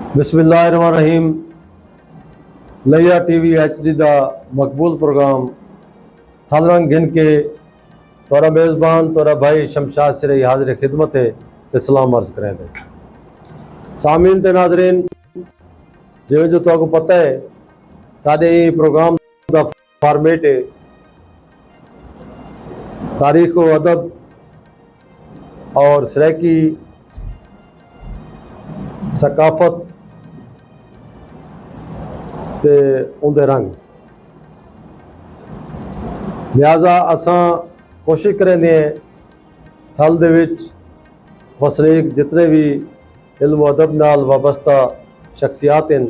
बिस्मिल्लाहिर्रहमानिर्रहीम। लिया TV HD का मकबूल प्रोग्राम थालरंग गिन के तोरा मेज़बान तोरा भाई शमशाद सिरे हाजिर खिदमत है ते सलाम अर्ज करें थे सामीन ते नाजरीन। जिवें जो तो पता है साडे प्रोग्राम का फॉर्मेट है तारीख व अदब और सराकी सकाफत ते उनके रंग। लिहाजा असां कोशिश करेंगे थल दे विच वसनीक जितने भी इल्म अदब नाल वाबस्ता शख्सियात हैं,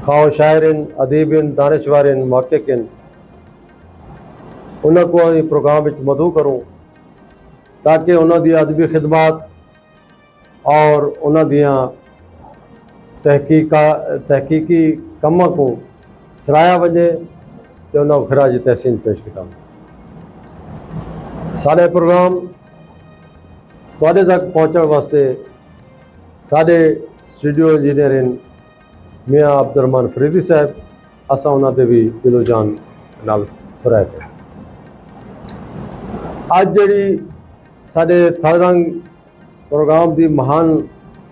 खाओ शायर अदीब दानश्वर महक़िक़ उन्होंने को प्रोग्राम में मदू करूँ ताकि उन्होंने अदबी खिदमात और उन्होंने तहकीकी कम को सराया वजे तो उन्होंने खराज तहसीन पेश किया। साढ़े प्रोग्राम तुहाडे तक पहुँचने वास्ते साढ़े स्टूडियो इंजीनियर मियाँ अब्दुर्रहमान फरीदी साहब असा उन्होंने भी दिलो जान नाल फुराए थे। अज जी साढ़े थालरंग प्रोग्राम की महान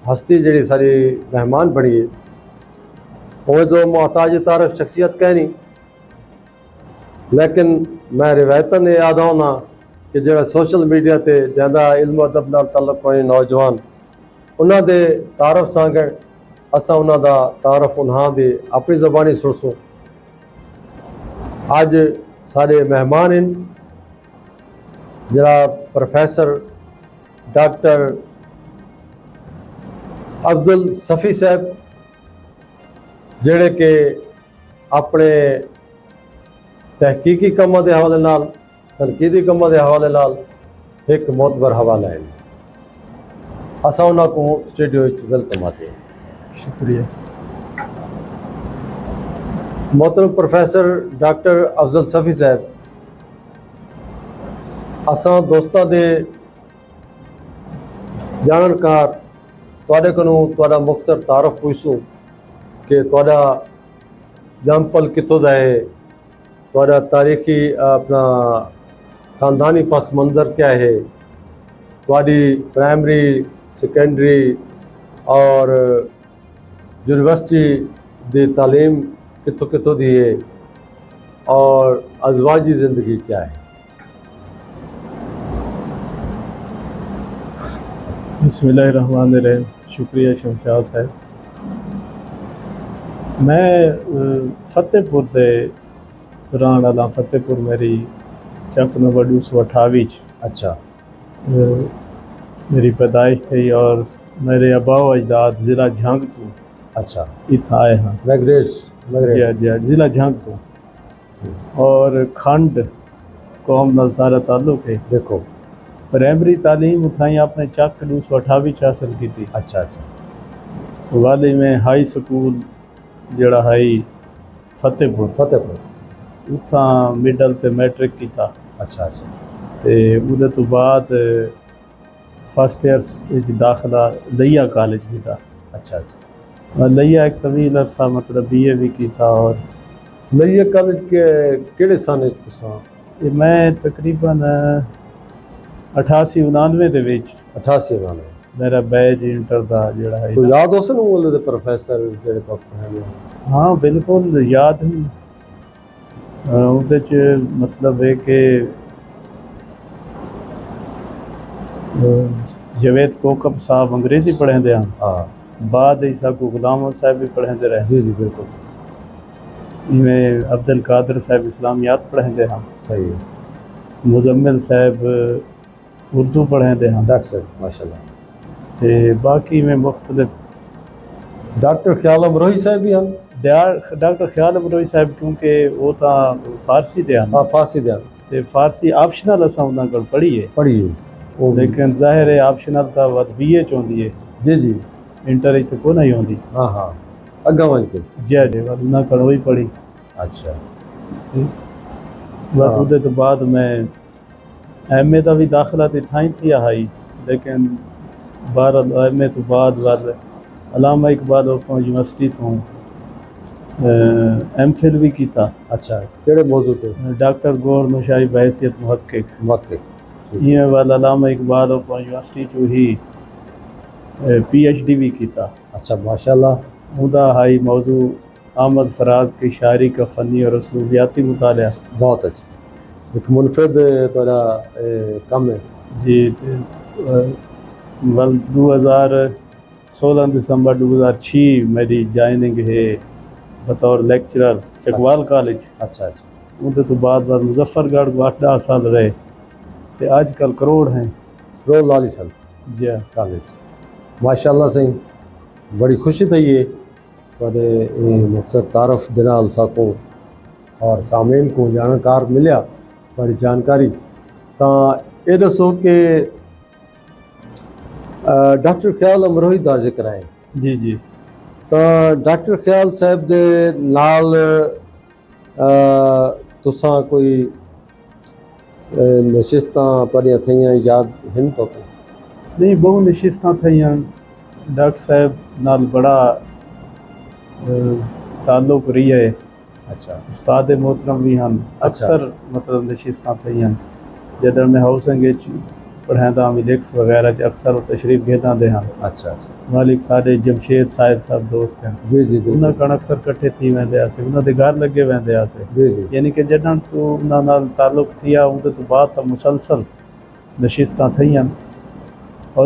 हस्ती जी सारी मेहमान बनी है वो जो मोहताज तारफ शख्सियत कहनी, लेकिन मैं रिवायतन याद आना कि जो सोशल मीडिया से ज़्यादा इल्म अदब नाल ताल्लुक़ वाले नौजवान उन्होंने तारफ सांगण असा उन्होंने तारफ उन्होंने अपनी ज़बानी सुनसूँ। अज सारे मेहमान हैं जनाब प्रोफेसर डॉक्टर अफजल सफ़ी साहब जेड़े के अपने तहकीकी कामों के हवाले नाल तनकीदी कामों के हवाले नाल एक मोतबर हवाला है। असा उन्होंने को स्टूडियो वेलकम आते हैं। शुक्रिया। मोहतरम प्रोफेसर डॉक्टर अफजल सफ़ी साहब, असा दोस्तों के जानकार तुहाडे कोलों तुहाडा मुख्तसर तारफ पूछूँ कि तुहाडा जमपल कितों दा है, तुहाडा तारीखी अपना खानदानी पस मंज़र क्या है, तुहाडी प्राइमरी सेकेंडरी और यूनिवर्सिटी दी तालीम कितों कितों दी है और अज़वाजी ज़िंदगी क्या है। बिस्मिल्लाहिर्रहमानिर्रहीम। शुक्रिया शमशाद साहब। मैं फतेहपुर दे रहने वाला। फतेहपुर मेरी चक नंबर 228 अच्छा मेरी पैदाइश थी और मेरे अबा अजदाद ज़िला झंग तो अच्छा इतना आए हैं। जी ज़िला झंग तो और खंड कौम नाल सारा ताल्लुक है। देखो प्राइमरी तालीम उठाई आपने चक 228 हासिल की थी। अच्छा वाले में हाई स्कूल जड़ा हाई फतेहपुर उथा मिडल ते मैट्रिक किया। अच्छा ते उहदे तो बाद फर्स्ट ईयर दाखला लिया कॉलेज भी था। अच्छा लिया एक तवील अरसा मतलब BA भी किया। और लिया कॉलेज के केड़े सन मैं तकरीबन 88-89 दे विच 88-89 मेरा बैच इंटर का जड़ा है। तो याद हो सन वो प्रोफेसर जेड़े पढ़ाने? हाँ बिल्कुल याद है। उहदे च मतलब है कि जवेद कोकब साहब अंग्रेजी पढ़ाते हैं। हाँ बाद ईसा को गुलाम साहब भी पढ़ाते रहे। जी बिल्कुल। इनमें अब्दुल कादिर साहब इस्लामियात पढ़ाते हैं। सही है। मुजम्मिल साहब उर्दू पढ़ाते हैं। डॉक्टर माशाल्लाह। ते बाकी में मुख्तलिफ डॉक्टर ख्याल अमरोही साहब भी हैं। डॉक्टर ख्याल अमरोही साहब क्योंकि वो तो फारसी दे हैं। फारसी दे ते फारसी ऑप्शनल असा उन्होंने को पढ़ी है लेकिन जाहिर है ऑप्शनल था वह BA चौंदी है। जी इंटर इतने को नहीं होंगी। हाँ अग्गा वन के जी उन्होंने को ही पढ़ी। अच्छा बस उहदे तो बाद मैं MA का भी दाखला तो इतना ही थी हाई, लेकिन 12 MA तो बाद अलामा इकबाल ओपन यूनिवर्सिटी तो MPhil भी किया। अच्छा केड़े मौजू ते डॉक्टर गौर नौशाही बहैसियत मुहक्किक मुहक्किक ये वाला अलामा इकबाल ओपन यूनिवर्सिटी जो ही PhD भी किया। अच्छा माशाल्लाह उदा हाई मौजू अहमद फराज की शायरी का फ़नी और उसलूबियाती मुताला। बहुत अच्छा एक मुनफरद तोड़ा कम है जी 2016 दिसंबर 2006 मेरी ज्वाइनिंग है बतौर लेक्चरर चकवाल कॉलेज। अच्छा अच्छा उनके तो बाद मुजफ्फरगढ़ को 8-10 साल रहे तो आजकल करोड़ हैं करोड़ लाली सन जी कॉलेज माशाल्लाह सही बड़ी खुशी थी ये पर मकसद तारफ़ दिनाल साको और सामीन को जानकार मिलिया बड़ी जानकारी तो ये दसो कि डॉक्टर ख्याल अमरोही का जिक्र है जी जी तो डॉक्टर ख्याल साहब दे नाल तुसा कोई नशिस्तां पढ़िया थी याद हिन तो नहीं बहुत नशिस्तां थी डॉक्टर साहब नाल बड़ा ताल्लुक रही है। अच्छा उस्ताद मोहतरम भी हैं अक्सर मतलब नशिस्तां थी जदों मैं हाउसिंग पढ़ांदा लिक्स वगैरह अक्सर तशरीफ घेदा दे हैं। अच्छा अच्छा मालिक साढ़े जमशेद साहिद साहब दोस्त हैं जी जी उन्होंने कण अक्सर कट्ठे थी वेंदे आसे उन्होंने घर लगे वेंदे आसे जी जी यानी कि जडन तो उन्हां नाल ताल्लुक थिया उनके तो बाद तो मुसलसल नशिस्तां थी और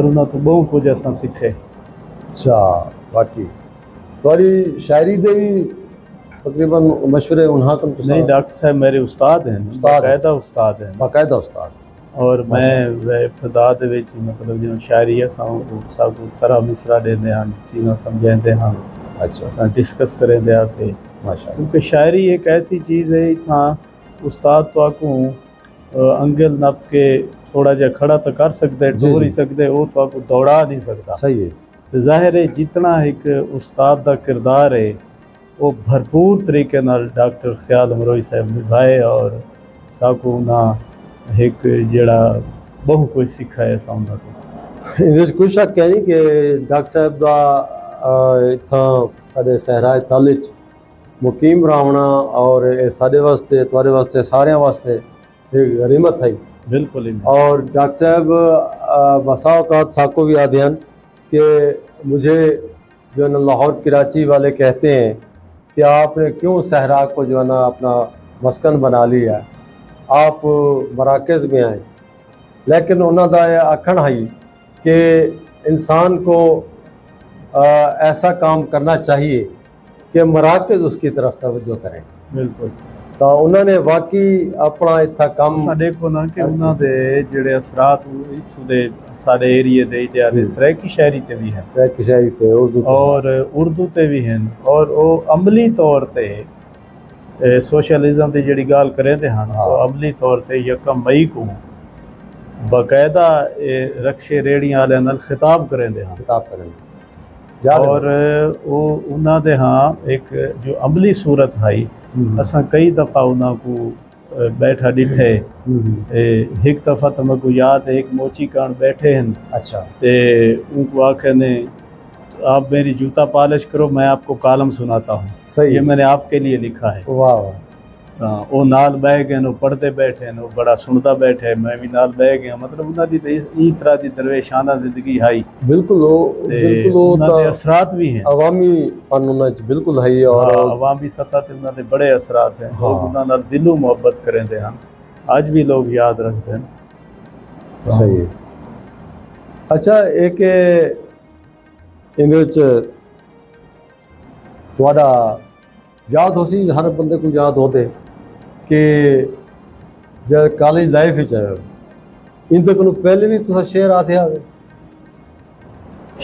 उन्होंने तो बहुत कुछ असां सिखे। अच्छा बाकी थोड़ी शायरी दे भी तकरीबन मशवरे उन्हा कन नहीं डॉक्टर साहब मेरे उस्ताद हैं बाकायदा उस्ताद हैं बाकायदा उस्ताद और मैं इब्तदा दे विच मतलब जो शायरी असां सब तरह मिसरा देंदे हैं चीज़ां समझाते हैं। अच्छा असां डिस्कस करेंदे आसे माशाल्लाह क्योंकि शायरी एक ऐसी चीज़ है इतना उस्ताद तो आकू अंगल नप के थोड़ा जा खड़ा तो कर सकते टोर ही सकते वो तो आकू दौड़ा नहीं सकता। सही है तो जाहिर है जितना एक उस्ताद का किरदार है वो भरपूर तरीके नाल डॉक्टर ख्याल अमरोही साहब निभाए और साकू ना एक जड़ा बहु कुछ सिखाया साउंदा तो इहदे कोई शक है नहीं कि डॉक्टर साहब दा इत्थां साडे सहरा तल च मुकीम रहना और साडे वास्ते तुहाडे वास्ते सारियां वास्ते एक गरीमत है बिल्कुल ही और डॉक्टर साहब बसा औकात साको भी आते हैं कि मुझे जो है ना लाहौर कराची वाले कहते हैं कि आपने क्यों सहरा को जो है ना अपना मस्कन बना लिया आप मराकज़ में आए लेकिन उन्होंने आखन है कि इंसान को ऐसा काम करना चाहिए कि मराकज़ उसकी तरफ तवज्जो करें। बिल्कुल तो उन्होंने वाकई अपना इतना काम देखो ना कि उन्होंने जेड़े असरात इत्थों दे सारे एरिए दे इतिहास सराइकी शायरी ते भी हैं सराइकी शायरी ते और उर्दू ते भी हैं और वो अमली तौर ते सोशलिज्म की जी गाल करें हैं वो अमली तौर पर 1 मई को बाकायदा रक्शे रेहड़ियां वाले नाल खिताब करें हैं खिताब करें और वो उन्होंने हाँ एक जो अमली सूरत आई असां कई दफ़ा उन्हों को बैठा डिठे एक दफ़ा तो मेरे को याद है एक मोची कान बैठे हैं। अच्छा तो उनको आखे ने आप मेरी जूता पॉलिश करो मैं आपको कालम सुनाता हूँ सही ये मैंने आपके लिए लिखा है। वाह वाह वो नाल बह गए वो पढ़ते बैठे वो बड़ा सुनता बैठे मैं भी नाल बह गया मतलब उन्होंने तो इस तरह की दरवेशाना जिंदगी हाई बिल्कुल असरात भी हैं अवामी बिल्कुल है और अवामी सतह ते उन्होंने बड़े असरात हैं लोग उन्होंने दिलों मुहब्बत करेंदे हैं आज भी लोग याद रखते हैं तो सही है। अच्छा एक इंदे तुहाडा याद हो सी हर बंदे को याद होते कि जब कॉलेज लाइफ इंदे को पहले भी तुसा शेर आते आवे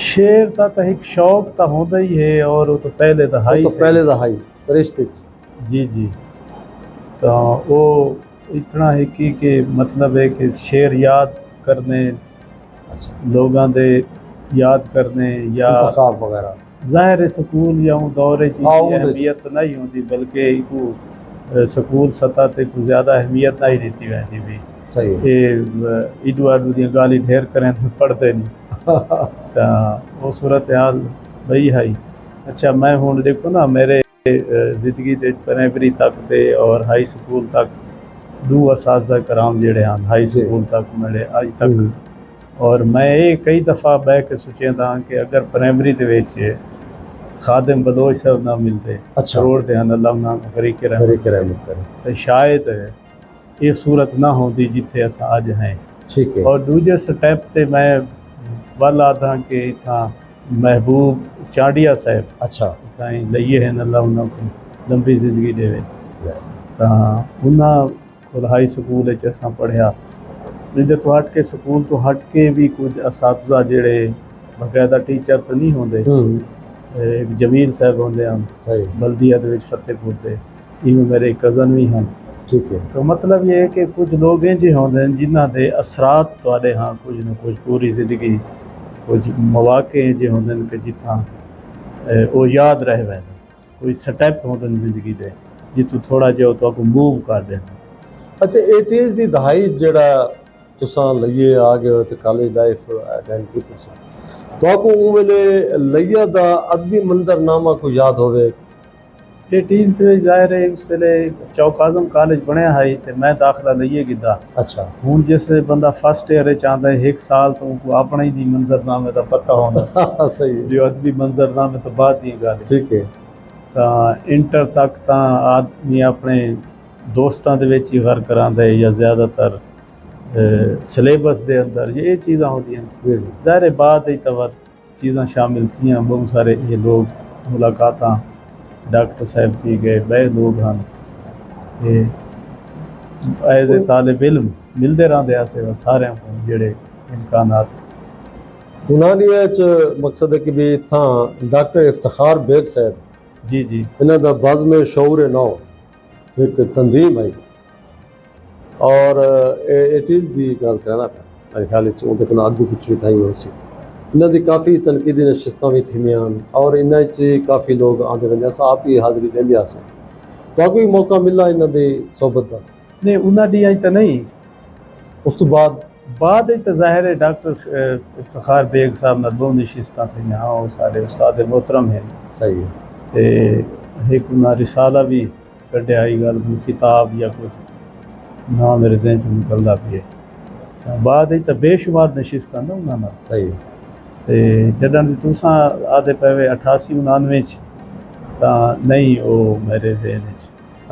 शेर का तो एक शौक तो होता ही है और वो तो पहले तो हाई फरिश्ते जी जी तो वो इतना है कि मतलब है कि शेर याद करने लोगों दे याद करने या वगैरह ज़ाहिर स्कूल या दौरे की अहमियत नहीं होती बल्कि स्कूल सतह ते कुछ ज़्यादा अहमियत नहीं रहती वैसी भी सही इडू आडू दी गाली ढेर करें तो पढ़ते नहीं तो वो सूरत हाल ਬਈ ਹਾਈ ਅੱਛਾ ਮੈਂ ਹੁਣ ਦੇਖੋ ਨਾ ਮੇਰੇ ਜ਼ਿੰਦਗੀ ਦੇ ਪ੍ਰਾਇਮਰੀ ਤੱਕ ਤੇ ਔਰ ਹਾਈ ਸਕੂਲ ਤੱਕ ਦੋ ਅਸਾਜ਼ਾ ਕਰਾਮ ਜਿਹੜੇ ਹਨ ਹਾਈ ਸਕੂਲ ਤੱਕ ਮਿਲੇ ਅੱਜ ਤੱਕ ਔਰ ਮੈਂ ਇਹ ਕਈ ਦਫਾ ਬਹਿ ਕੇ ਸੋਚਿਆ ਤਾਂ ਕਿ ਅਗਰ ਪ੍ਰਾਇਮਰੀ ਦੇ ਵਿੱਚ ਖਾਦਮ ਬਲੋਚ ਸਾਹਿਬ ਨਾ ਮਿਲਦੇ ਕਰੋੜ ਦੇ ਹਨ ਅੱਲਾਹ ਨਾਮ ਗਰੀਕ ਰਹਿਮਤ ਕਰੇ ਤੇ ਸ਼ਾਇਦ ਇਹ ਸੂਰਤ ਨਾ ਹੁੰਦੀ ਜਿੱਥੇ ਅਸਾਂ ਅੱਜ ਹੈ ਠੀਕ ਹੈ। ਔਰ ਦੂਜੇ ਸਟੈਪ ਤੇ ਮੈਂ ਵੱਲ ਆਦਾ ਕਿ ਇਥਾਂ ਮਹਿਬੂਬ ਚਾਂਡੀਆ ਸਾਹਿਬ ਅੱਛਾ ਇਥਾਂ ਲਈਏ ਹਨ ਅੱਲਾਹ ਉਹਨਾਂ ਨੂੰ ਲੰਬੀ ਜ਼ਿੰਦਗੀ ਦੇਵੇ ਤਾਂ ਉਹਨਾਂ ਕੋਲ ਹਾਈ ਸਕੂਲ ਵਿੱਚ ਅਸਾਂ ਪੜ੍ਹਿਆ ਜਿਹਦੇ ਤੋਂ ਹਟ ਕੇ ਸਕੂਲ ਤੋਂ ਹਟ ਕੇ ਵੀ ਕੁਝ ਅਸਾਤਜ਼ਾ ਜਿਹੜੇ ਬਕਾਇਦਾ ਟੀਚਰ ਤਾਂ ਨਹੀਂ ਹੁੰਦੇ ਇੱਕ ਜਮੀਲ ਸਾਹਿਬ ਹੁੰਦੇ ਹਨ ਬਲਦੀਆ ਦੇ ਵਿੱਚ ਫਤਿਹਪੁਰ ਦੇ ਇਵੇਂ ਮੇਰੇ ਕਜ਼ਨ ਵੀ ਹਨ ਠੀਕ ਹੈ। ਤਾਂ ਮਤਲਬ ਇਹ ਹੈ ਕਿ ਕੁਝ ਲੋਕ ਇੰਝ ਹੁੰਦੇ ਹਨ ਜਿਨ੍ਹਾਂ ਦੇ ਅਸਰਾਤ ਤੁਹਾਡੇ ਹਾਂ ਕੁਝ ਨਾ ਕੁਝ ਪੂਰੀ ਜ਼ਿੰਦਗੀ ਕੁਝ ਮੌਕੇ ਇੰਝ ਹੁੰਦੇ ਨੇ ਕਿ ਜਿੱਥਾਂ ਉਹ ਯਾਦ ਰਹਿ ਵੈਨ ਕੋਈ ਸਟੈਪ ਹੁੰਦੇ ਨੇ ਜ਼ਿੰਦਗੀ ਦੇ ਜਿੱਥੋਂ ਥੋੜਾ ਜਿਹਾ ਤੁਹਾਨੂੰ ਮੂਵ ਕਰ ਦੇਣ। ਅੱਛਾ 80s ਦੀ ਦਹਾਈ ਜਿਹੜਾ ਤੁਸਾਂ ਲਈਏ ਆ ਗਏ ਹੋ ਤੇ ਕਾਲਜ ਲਾਈਫ ਅਟੈਂਡ ਕੀਤੀ ਸੀ ਤੁਹਾਨੂੰ ਉਹ ਵੇਲੇ ਲਈਆ ਦਾ ਅਦਬੀ ਮੰਜ਼ਰਨਾਮਾ ਕੋਈ ਯਾਦ ਹੋਵੇ? 80s ਦੇ ਵਿੱਚ ਜ਼ਾਹਿਰ ਹੈ ਉਸ ਵੇਲੇ ਚੌਕ ਆਜ਼ਮ ਕਾਲਜ ਬਣਿਆ ਹੈ ਤੇ ਮੈਂ ਦਾਖਲਾ ਲਈਏ ਕਿੱਦਾਂ। ਅੱਛਾ ਹੁਣ ਜਿਸ ਬੰਦਾ ਫਸਟ ਈਅਰ ਵਿੱਚ ਆਉਂਦਾ ਹੈ 1 ਸਾਲ ਤੋਂ ਕੋ ਆਪਣਾ ਹੀ ਦੀ ਮੰਜ਼ਰਨਾਮੇ ਦਾ ਪਤਾ ਹੁੰਦਾ ਸਹੀ ਹੈ ਜੋ ਅਦਬੀ ਮੰਜ਼ਰਨਾਮੇ ਤੋਂ ਬਾਅਦ ਦੀ ਗੱਲ ਠੀਕ ਹੈ। ਤਾਂ ਇੰਟਰ ਤੱਕ ਤਾਂ ਆਦਮੀ ਆਪਣੇ ਦੋਸਤਾਂ ਦੇ ਵਿੱਚ ਹੀ ਗਰ ਕਰਾਂਦਾ ਹੈ ਜਾਂ ਜ਼ਿਆਦਾਤਰ ਸਿਲੇਬਸ ਦੇ ਅੰਦਰ ਇਹ ਚੀਜ਼ਾਂ ਹੁੰਦੀਆਂ ਜ਼ਾਹਿਰ ਹੈ ਬਾਅਦ ਹੀ ਤਾਂ ਚੀਜ਼ਾਂ ਸ਼ਾਮਿਲ ਥੀਆਂ ਬਹੁਤ ਸਾਰੇ ਇਹ ਲੋਕ ਮੁਲਾਕਾਤਾਂ ਡਾਕਟਰ ਸਾਹਿਬ थी गए बड़े लोग हैं तो एज ए तालिब इल्म मिलते रहते हैं सारे को जेड़े इम्कानात उन्होंने मकसद है कि भी इतना डॉक्टर इफ्तिखार बेग साहब जी जी इन्हों का बज़्म शऊर नौ एक तंजीम है और 80s की गल कहना मेरे ख्याल को अगू पिछू था ही सी इन्हों की काफ़ी तनकीदी नशिस्तां भी थींदियां और इन्होंने काफ़ी लोग आते रहते अस आप ही हाज़री देंदे तो भी मौका मिला इन्हों की सोबत का नहीं उन्होंने अज तो नहीं उस तो बाद तो जाहिर है डॉक्टर इफ्तिखार बेग साहब नाल बहुत नशिस्तां थी हाँ वो सारे उस्ताद मोहतरम हैं सही है तो एक उन्हें रिसाला भी कढ़िया गल किताब या कुछ ना मेरे जहन च निकलता भी है बाद तो बेशुमार नशिस्तां ना उन्होंने सही है तो जॾहिं तुसां आदे पवे 88-89 ਤਾਂ नहीं वो मेरे जहन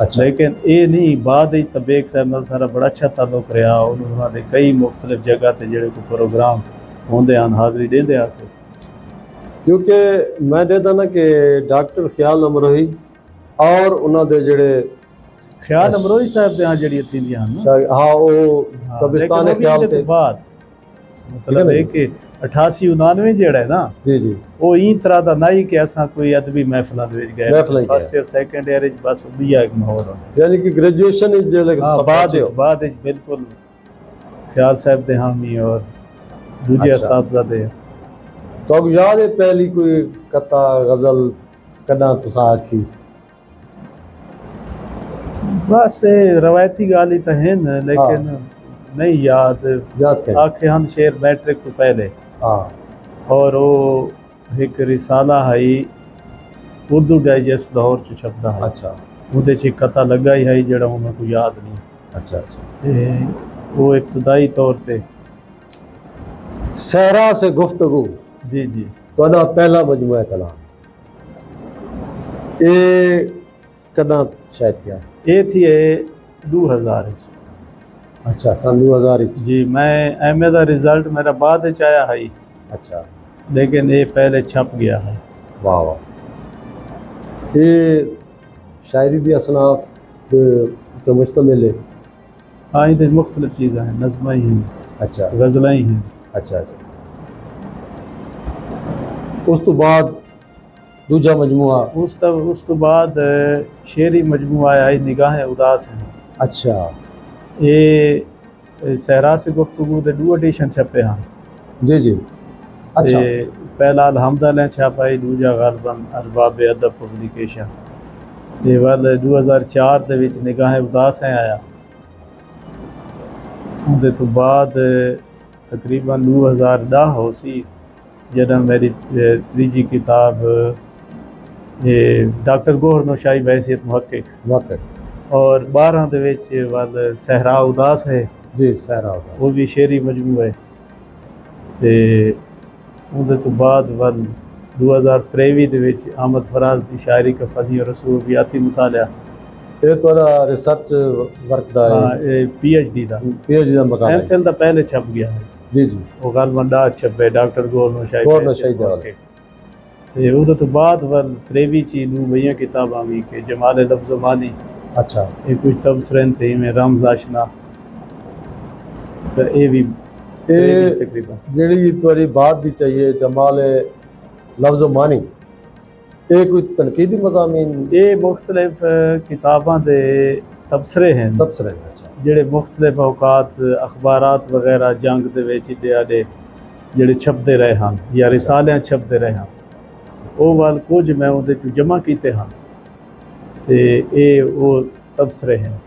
अच्छा लेकिन ये नहीं बाद बेग साहब नाल सारा बड़ा अच्छा ताल्लुक रहा उन्होंने कई मुख्तलिफ जगह ते जेड़े को प्रोग्राम होंदे हैं हाज़री देंदे आसे क्योंकि मैं देता ना कि डॉक्टर ख्याल अमरोही और उन्होंने जेड़े ख्याल अमरोही साहब दे जेड़ियां थींदियां हाँ वो कब्रिस्तान ख्याल ते बाद मतलब है कि 88-89 जेड़ा है ना जी जी वो ई तरह का नहीं कि असा कोई अदबी महफिलों गए फर्स्ट ईयर सेकंड ईयर बस भी एक माहौल होना यानी कि ग्रेजुएशन बाद बिल्कुल ख्याल साहब दे हामी और दूजे असातिज़ा दे तो याद है पहली कोई कथा गजल कदा तुसा आखी बस रवायती गाल ही तो है न लेकिन नहीं याद आखे हम शेर मैट्रिक तो पहले और वो एक रिसाला है उर्दू डाइजेस्ट लाहौर च छपदा है अच्छा उहदे च कथा लगा ही है जेड़ा उन्हें को याद नहीं अच्छा अच्छा ते वो इब्तदाई तौर पे सहरा से गुफ्तगू जी जी तुहाडा पहला मजमुआ कलाम ये कदा शायद थिया ये थी 2000 अच्छा सन 2000 जी मैं एम ए का रिजल्ट मेरा बाद आया है अच्छा लेकिन ये पहले छप गया है वाह वाह ये शायरी दी असनाफ तो मुश्तमिल है हाँ ये मुख्तलिफ चीज़ें हैं नज़में ही हैं अच्छा गज़लें ही हैं अच्छा अच्छा उस तो बाद दूजा मजमुआ उस तो बाद शेरी मजमुआ आया निगाहें उदास हैं अच्छा ये सहरा से गुफ्तगू दे 2 एडिशन छपे हैं जी जी अच्छा पहला अलहमदुलिल्लाह छापाई दूजा गालबन अरबाब अदब पब्लिकेशन ते वाल 2004 ਦੇ ਵਿੱਚ ਨਿਗਾਹੇ ਉਦਾਸ ਹੈ ਆਇਆ ਉਹਦੇ ਤੋਂ ਬਾਅਦ ਤਕਰੀਬਨ 2010 ਹੋ ਸੀ जदा मेरी तीजी किताब ये डॉक्टर गोहर नौशाही बहसीत मुहक्किक वाकई और 12 ਦੇ ਵਿੱਚ ਵੱਲ सहरा उदास है जी सहरा होगा ਉਹ ਵੀ ਸ਼ੇਰੀ ਮਜਮੂ ਹੈ ਤੇ ਉਹਦੇ ਤੋਂ ਬਾਅਦ ਵੱਲ 2023 ਦੇ ਵਿੱਚ ਅਹਿਮਦ ਫਰਾਜ਼ ਦੀ ਸ਼ਾਇਰੀ का फनी और रसूबियाती मुतालिया ये थोड़ा रिसर्च वर्क दा है PhD ਦਾ पीएचडी ਦਾ ਮਕਾਮ ਹੈ MPhil ਦਾ ਪਹਿਲੇ ਛਪ ਗਿਆ ਹੈ जी जी ਉਹ ਗਲਬਨ ਦਾ ਛਪੇ ਡਾਕਟਰ ਗੋਹਰ ਨੌਸ਼ਾਹੀ ਗੋਹਰ ਨੌਸ਼ਾਹੀ ਦੇ ਵਾਲੇ। ਤੇ ਉਹਦੇ ਤੋਂ ਬਾਅਦ ਵੱਲ 23 ਚ ਨੂੰ ਬਈਆਂ ਕਿਤਾਬਾਂ ਵੀ ਕਿ ਜਮਾਲ ਲਫ਼ਜ਼ ਮਾਨੀ अच्छा ਇਹ ਕੁਝ ਤਬਸਰੇ ਤੇ ਮੈਂ ਰਮਜ਼ ਆਸ਼ਨਾ ਤੇ ਇਹ ਵੀ ਇਹ ਤਕਰੀਬਨ ਜਿਹੜੀ ਤੁਹਾਡੀ ਬਾਤ ਦੀ ਚਾਹੀਏ ਜਮਾਲ ਲਫ਼ਜ਼ ਮਾਨੀ ਇਹ ਕੋਈ ਤਨਕੀਦੀ ਮਜ਼ਾਮੀਨ ਇਹ ਮੁxtਲਿਫ ਕਿਤਾਬਾਂ ਦੇ ਤਬਸਰੇ ਹਨ ਤਬਸਰੇ ਨੇ ਅੱਛਾ ਜਿਹੜੇ ਮੁxtਲਿਫ ਔਕਾਤ ਅਖਬਾਰਾਤ ਵਗੈਰਾ ਜੰਗ ਦੇ ਵਿੱਚ ਦੇ ਜਿਹੜੇ ਛਪਦੇ ਰਹੇ ਹਨ ਜਾਂ ਰਿਸਾਲਿਆਂ ਛਪਦੇ ਰਹੇ ਹਨ ਉਹ ਵੱਲ ਕੁਝ ਮੈਂ ਉਹਦੇ ਚ ਜਮ੍ਹਾਂ ਕੀਤੇ ਹਨ ਤੇ ਇਹ ਉਹ ਤਬਸਰੇ ਹਨ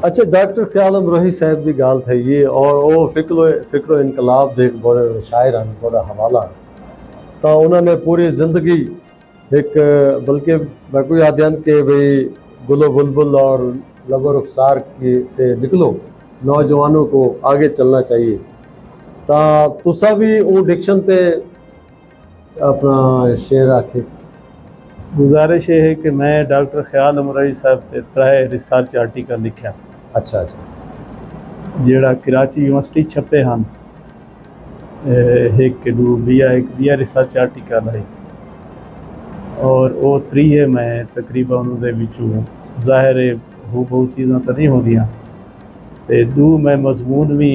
अच्छा डॉक्टर ख्याल अमरोही साहब की गाल थी ये और वो फिक्रो इनकलाब दे एक बड़े शायर हैं बड़ा हवाला तो उन्होंने पूरी ज़िंदगी एक बल्कि मैं कोई आद्यन के भाई गुलो बुलबुल और लगो रुखसार की से निकलो नौजवानों को आगे चलना चाहिए तो तुसा भी वो डिक्शन ते अपना शेर आखे गुजारिश ये है कि मैं डॉक्टर ख्याल अमरोही साहब ते 3 रिसर्च आर्टिकल लिखा अच्छा अच्छा ਜਿਹੜਾ ਕਰਾਚੀ ਯੂਨੀਵਰਸਿਟੀ ਛਪੇ ਹਨ ਇੱਕ ਬਿਆ ਰਿਸਰਚ ਆਰਟੀਕਲ ਹੈ ਔਰ ਉਹ 3 ਹੈ ਮੈਂ ਤਕਰੀਬਨ ਉਹਦੇ ਵਿੱਚੋਂ ਜ਼ਾਹਿਰ ਹੈ ਬਹੁਤ ਚੀਜ਼ਾਂ ਤਾਂ ਨਹੀਂ ਹੁੰਦੀਆਂ ਤੇ 2 ਮੈਂ ਮਜ਼ਮੂਨ ਵੀ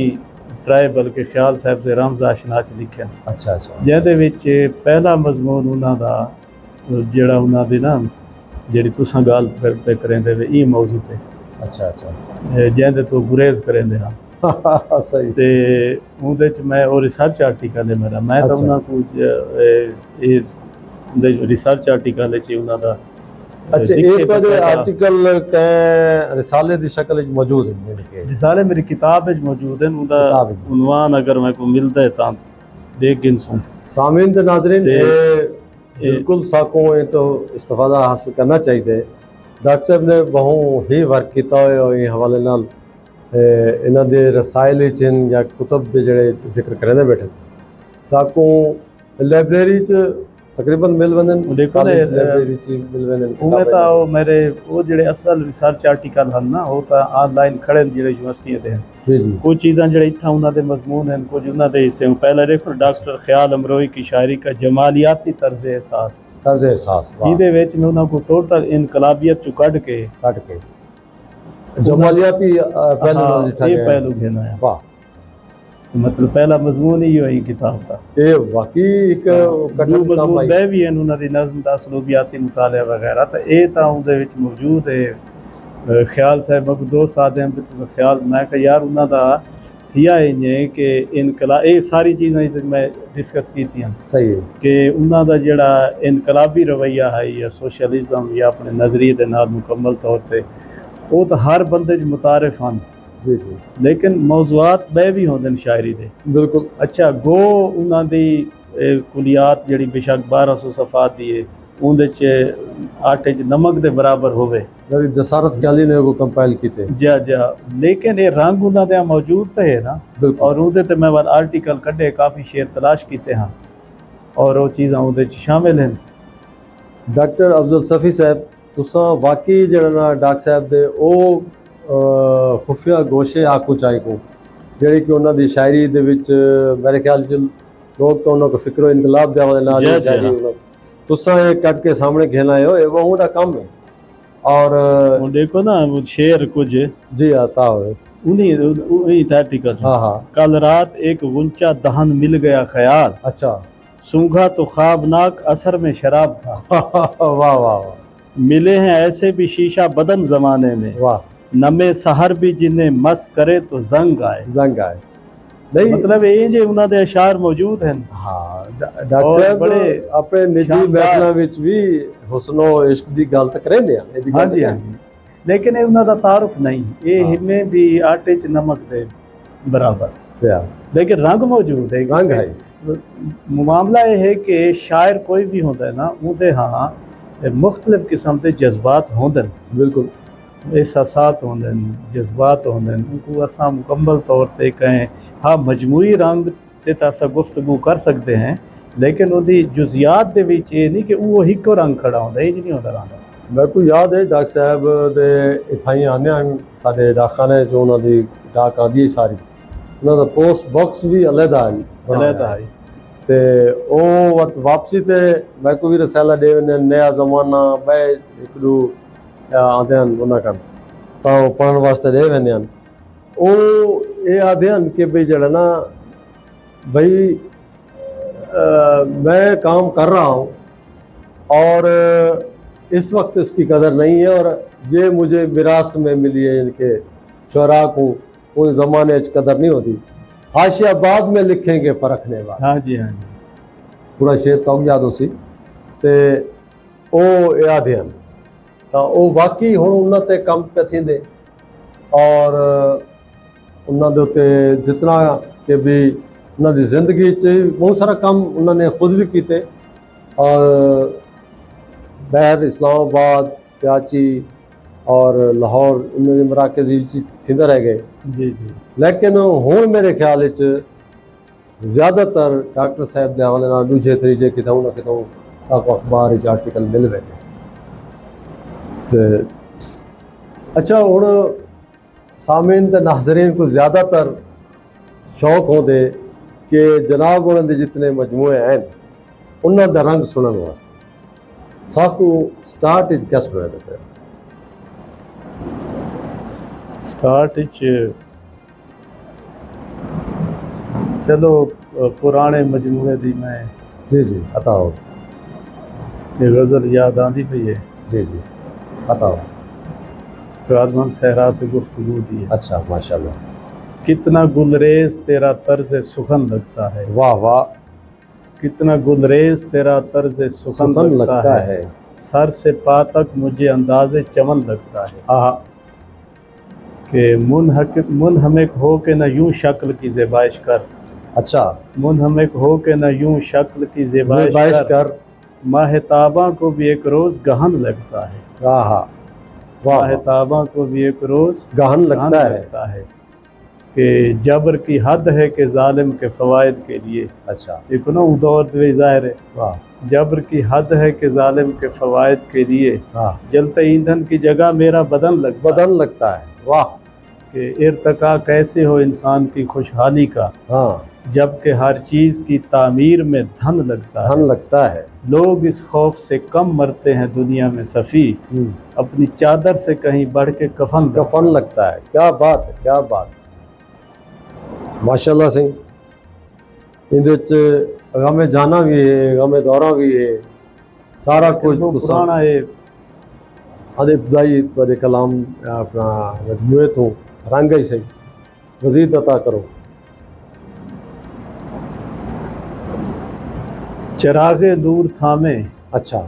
3 ਬਲਕਿ ਖਿਆਲ ਸਾਹਿਬ ਦੇ ਰਮਜ਼ ਆਸ਼ਨਾ ਚ ਲਿਖਿਆ अच्छा अच्छा ਜਿਹਦੇ ਵਿੱਚ ਪਹਿਲਾ ਮਜ਼ਮੂਨ ਉਹਨਾਂ ਦਾ ਜਿਹੜਾ ਉਹਨਾਂ ਦੇ ਨਾ ਜਿਹੜੀ ਤੁਸੀਂ ਗੱਲ ਕਰਦੇ ਕਰਦੇ ਵੇ ਇਹ ਮੌਜੂ ਤੇ अच्छा अच्छा ਜਿਹਦੇ ਤੋਂ ਗੁਰੇਜ਼ ਕਰਦੇ ਹਾਂ सही ਤੇ ਉਹਦੇ ਚ ਮੈਂ ਉਹ ਰਿਸਰਚ ਆਰਟੀਕਲ ਹੈ ਮੇਰਾ ਮੈਂ ਤਾਂ ਅੱਛਾ। ਉਹਨਾਂ ਕੋਲ ਇਹ ਦੇ ਰਿਸਰਚ ਆਰਟੀਕਲ ਚ ਉਹਨਾਂ ਦਾ अच्छा ये तो जो आर्टिकल के रिसाले दी शक्ल विच मौजूद है मेरे के रिसाले मेरी किताब ਵਿੱਚ ਮੌਜੂਦ ਹਨ ਉਹਦਾ किताब है। ਉਨਵਾਨ ਅਗਰ ਮੈਂ ਕੋ ਮਿਲਦਾ ਹੈ ਤਾਂ ਦੇਖ ਗਿਨਸੂੰ सामीन दे नाज़रीन ते- ये बिल्कुल साकों ये तो इस्तिफादा हासिल करना चाहिए डॉक्टर साहब ने बहु ही वर्क किया है और ये हवाले नाल इन्हां दे रसाइल च या कुतब दे जड़े जिक्र करदे बैठे साकों लाइब्रेरी च तकरीबन मिल वंदन ਉਹ ਦੇਖੋ ਨਾ लाइब्रेरी च मिल वंदन ਉਹ ਤਾਂ ਉਹ ਮੇਰੇ ਉਹ ਜਿਹੜੇ ਅਸਲ ਰਿਸਰਚ ਆਰਟੀਕਲ ਹਨ ਨਾ ਉਹ ਤਾਂ ਆਨਲਾਈਨ ਖੜੇ ਨੇ ਜਿਹੜੇ ਯੂਨੀਵਰਸਿਟੀਆਂ ਦੇ ਹਨ जी जी कुछ चीज़ें जड़े इतना उन्होंने मजमून हैं कुछ उन्होंने हिस्से में पहले देखो डॉक्टर ख्याल अमरोही की शायरी का जमालियाती तर्ज एहसास तर्ज एहसास वाह ਇਹਦੇ ਵਿੱਚ ਮੈਂ ਉਹਨਾਂ को टोटल इनकलाबियत चु ਕੱਢ के काट के जमालियाती पहलू नाल लिखा ये गया है। पहलू घेना है वाह मतलब पहला मजमून ही है किताब का ये वाकई एक दो कठिन काम मजमून आई बह भी हैं उन्होंने नज़म ਦਾ ਸਲੂਬੀਆਤੀ ਮੁਤਾਲਿਆ ਵਗੈਰਾ ਤਾਂ ਇਹ ਤਾਂ ਉਹਦੇ ਵਿੱਚ ਮੌਜੂਦ ਹੈ ਖਿਆਲ ਸਾਹਿਬ ਕੋ ਦੋਸਤ ਆਦੇ ਹਨ ਤੇ ਖਿਆਲ ਮੈਂ ਕਿ ਯਾਰ ਉਹਨਾਂ ਦਾ ਥੀਆ ਹੈ ਕਿ ਇਨਕਲਾਬ ਇਹ ਸਾਰੀ ਚੀਜ਼ਾਂ ਜਿ ਮੈਂ ਡਿਸਕਸ ਕੀਤੀਆਂ सही है ਕਿ ਉਹਨਾਂ ਦਾ ਜਿਹੜਾ ਇਨਕਲਾਬੀ ਰਵੱਈਆ ਹੈ ਜਾਂ ਸੋਸ਼ਲਿਜ਼ਮ ਜਾਂ ਆਪਣੇ ਨਜ਼ਰੀਏ ਦੇ ਨਾਲ ਮੁਕੰਮਲ ਤੌਰ ਤੇ ਉਹ ਤਾਂ ਹਰ ਬੰਦੇ 'ਚ ਮੁਤਾਰਿਫ ਹਨ जी जी ਲੇਕਿਨ ਮੌਜ਼ੂਆਤ ਬਹਿ ਵੀ ਹੁੰਦੇ ਨੇ ਸ਼ਾਇਰੀ ਦੇ बिल्कुल ਅੱਛਾ ਗੋ ਉਹਨਾਂ ਦੀ ਕੁਲੀਆਤ ਜਿਹੜੀ ਬੇਸ਼ੱਕ 1200 ਸਫਾਤ ਦੀ ਹੈ ਉਹਦੇ 'ਚ ਆਟੇ 'ਚ ਨਮਕ ਦੇ ਬਰਾਬਰ ਹੋਵੇ मेरी जसारत ख्याली ने वो कंपाइल की थे ਜਾ ਲੇਕਿਨ ਇਹ ਰੰਗ ਉਹਨਾਂ ਦੇ ਮੌਜੂਦ ਤਾਂ ਹੈ ਨਾ बिल्कुल ਔਰ ਉਹਦੇ ਤੇ ਮੈਂ ਆਰਟੀਕਲ ਕੱਢੇ ਕਾਫੀ ਸ਼ੇਰ ਤਲਾਸ਼ ਕੀਤੇ ਹਨ ਔਰ ਉਹ ਚੀਜ਼ਾਂ ਉਹਦੇ 'ਚ ਸ਼ਾਮਿਲ ਹਨ डॉक्टर अफजल सफ़ी साहब तुसा वाकई जड़ा ना डॉक्टर साहब दे ओ खुफिया गोशे आखू चाहे को ਜਿਹੜੀ ਕਿ ਉਹਨਾਂ ਦੀ ਸ਼ਾਇਰੀ ਦੇ ਵਿੱਚ ਮੇਰੇ ਖਿਆਲ ਚ ਲੋਕ ਤਾਂ ਉਹਨਾਂ ਕੋ ਫਿਕਰੋ ਇਨਕਲਾਬ ਦੇ ਵਾਲੇ ਨਾਲ ਜੀ, ਹੀ ਸ਼ਾਇਰੀ ਤੁਸਾਂ ਇਹ ਕੱਢ ਕੇ ਸਾਹਮਣੇ ਘੇਨਾ ਆਏ ਹੋ ਇਹ ਉਹ ਦਾ ਕੰਮ ਹੈ और वो देखो ना वो शेर कुछ जी आता है उन्हीं आर्टिकल हाँ हाँ कल रात एक गुंचा दहन मिल गया ख्याल अच्छा सूंघा तो ख्वाबनाक असर में शराब था वाह वाह वाह मिले हैं ऐसे भी शीशा बदन जमाने में वाह नमे सहर भी जिन्हें मस करे तो जंग आए जंग आए नहीं मतलब ये जे उन्हों दे अशार मौजूद हैं हाँ डॉक्टर और साहब बड़े अपने निजी शानदार- महफिलों ਵਿੱਚ ਵੀ ਹੁਸਨੋ ਇਸ਼ਕ ਦੀ ਗੱਲ ਤਾਂ ਕਰਿੰਦੇ ਆ ਇਹਦੀ हाँ ਗੱਲ जी हाँ जी लेकिन ये उन्हों दा तारुफ नहीं ये हाँ। हिमें भी आटे च नमक दे बराबर ਹਾਂ लेकिन रंग मौजूद है रंग है। मामला ये है कि शायर कोई भी होता है ना उनके हाँ मुख्तलिफ किस्म के जज्बात होंदे बिल्कुल एहसासात होंदे जज्बात होंदे उनको असां मुकम्मल तौर पे कहें हाँ मजमूई रंग ते तां असां गुफ्तगू कर सकते हैं लेकिन उहदी जुजियात दे विच ये नहीं कि वो हिको रंग खड़ा होंदा ये नहीं होंदा रंग मेरे को याद है डॉक्टर साहब दे इथाई आने साडे डाकखाने जो उन्होंने डाक आंदी सारी उन्होंने पोस्ट बॉक्स भी अलहदा अलहदा है ते ओ वत वापसी ते मैं को भी रसाला दे वने नया ज़माना बे एक दो आंदे उन्हां कन तां पढ़न वास्ते दे वने ओ ये आंदे कि भाई जड़ा ना भाई मैं काम कर रहा हूँ और इस वक्त इसकी कदर नहीं है और ये मुझे विरासत में मिली है इनके शुरा को उन ज़माने कदर नहीं होती हाशिया बाद में लिखेंगे परखने वाले हाँ जी पूरा शेर तो याद हो सी ते ओ याद है तो वो वाकई हुण उन्हां ते कम पे थींदे और उन्हां दे उत्ते जितना कि भी उन्हां दी ज़िंदगी च बहुत सारा काम उन्होंने खुद भी किए और बहर इस्लामाबाद कराची और लाहौर उन्होंने मराकज़ थींदा रह गए जी जी लेकिन हुण मेरे ख्याल ज़्यादातर डॉक्टर साहब के हवाले नाल दूजे तरीके कितों ना कितों साको अखबार आर्टिकल मिल वेंदे ते अच्छा हुण सामीन ते नाज़रीन को ज़्यादातर शौक़ होंदे कि जनाब उन्होंने जितने मजमूए हैं उन्होंने दा रंग सुनने वास्ते साकू स्टार्ट इज क्या सुना देते स्टार्ट चलो पुराने मजमूए दी मैं जी जी बताओ ये गज़ल याद आती पई है जी जी बताओ राजमन सहरा से गुफ्तगू दी है अच्छा माशाल्लाह कितना गुलरेज तेरा तर्ज सुखन लगता है वाह वाह कितना गुलरेज तेरा तर्ज सुखन लगता है सर से पा तक मुझे अंदाज़े चमन लगता है आहा कि मुनहमिक हो के न यूं शक्ल की ज़ेबाइश कर अच्छा मुनहमिक हो के न यूं शक्ल की ज़ेबाइश कर माहताबा को भी एक रोज़ गहन लगता है आहा वाह माहताबा को भी एक रोज़ गहन लगता है कि जबर की हद है कि जालिम के फ़वाइद के लिए अच्छा एक ना दौर ज़ाहिर है वाह जबर की हद है कि जालिम के फ़वाइद के लिए हाँ जलते ईंधन की जगह मेरा बदन लगता है वाह कि इर्तका कैसे हो इंसान की खुशहाली का हाँ जबकि हर चीज़ की तामीर में धन लगता है लोग इस खौफ से कम मरते हैं दुनिया में सफ़ी अपनी चादर से कहीं बढ़ के कफन लगता है क्या बात है क्या बात माशाल्लाह सिंह इंदे गमे जाना भी है गमे दौरा भी है सारा कुछ वो पुराना है आदे इब्तदाई तुहाडे कलाम अपना मजमूए तो रंग ही सही मजीद अता करो चिरागे नूर थामे अच्छा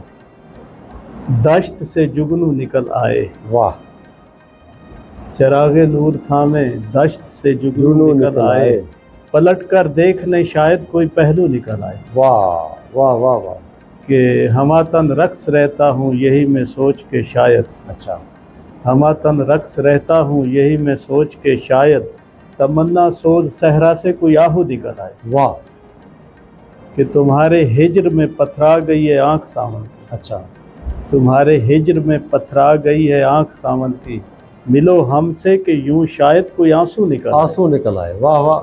दश्त से जुगनू निकल आए वाह चिरागे नूर थामे दश्त से जुगनू निकल आए पलट कर देख ले शायद कोई पहलू निकल आए वाह वाह वाह वाह कि हमातन रक्स रहता हूँ यही मैं सोच के शायद अच्छा हमातन रक्स रहता हूँ यही मैं सोच के शायद तमन्ना सोज सहरा से कोई आहू निकल आए वाह कि तुम्हारे हिज्र में पथरा गई है आँख सावन की अच्छा तुम्हारे हिज्र में पथरा गई है आँख सावन की मिलो हमसे कि यूं शायद कोई आंसू निकल आए वाह वाह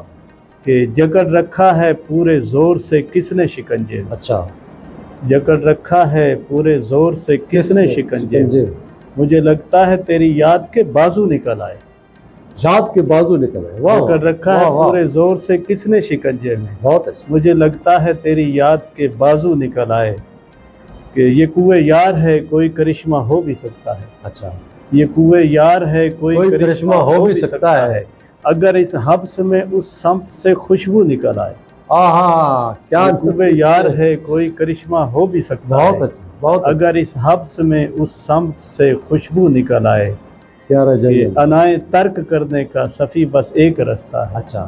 कि जकड़ रखा है पूरे ज़ोर से किसने शिकंजे अच्छा जकड़ रखा है पूरे ज़ोर से किसने शिकंजे मुझे लगता है तेरी याद के बाजू निकल आए याद के बाजू निकल आए वाह जकड़ रखा है पूरे ज़ोर से किसने शिकंजे में बहुत अच्छा मुझे लगता है तेरी याद के बाजू निकल आए कि ये कुए यार है कोई करिश्मा हो भी सकता है अच्छा ये कुए यार है कोई करिश्मा हो भी सकता है अगर इस हब्स में उस समत से खुशबू निकल आए क्या कुए यार है कोई करिश्मा हो भी सकता है बहुत अच्छा बहुत अगर इस हब्स में उस समत से खुशबू निकल आए प्यारा अनाए तर्क करने का सफ़ी बस एक रास्ता है अच्छा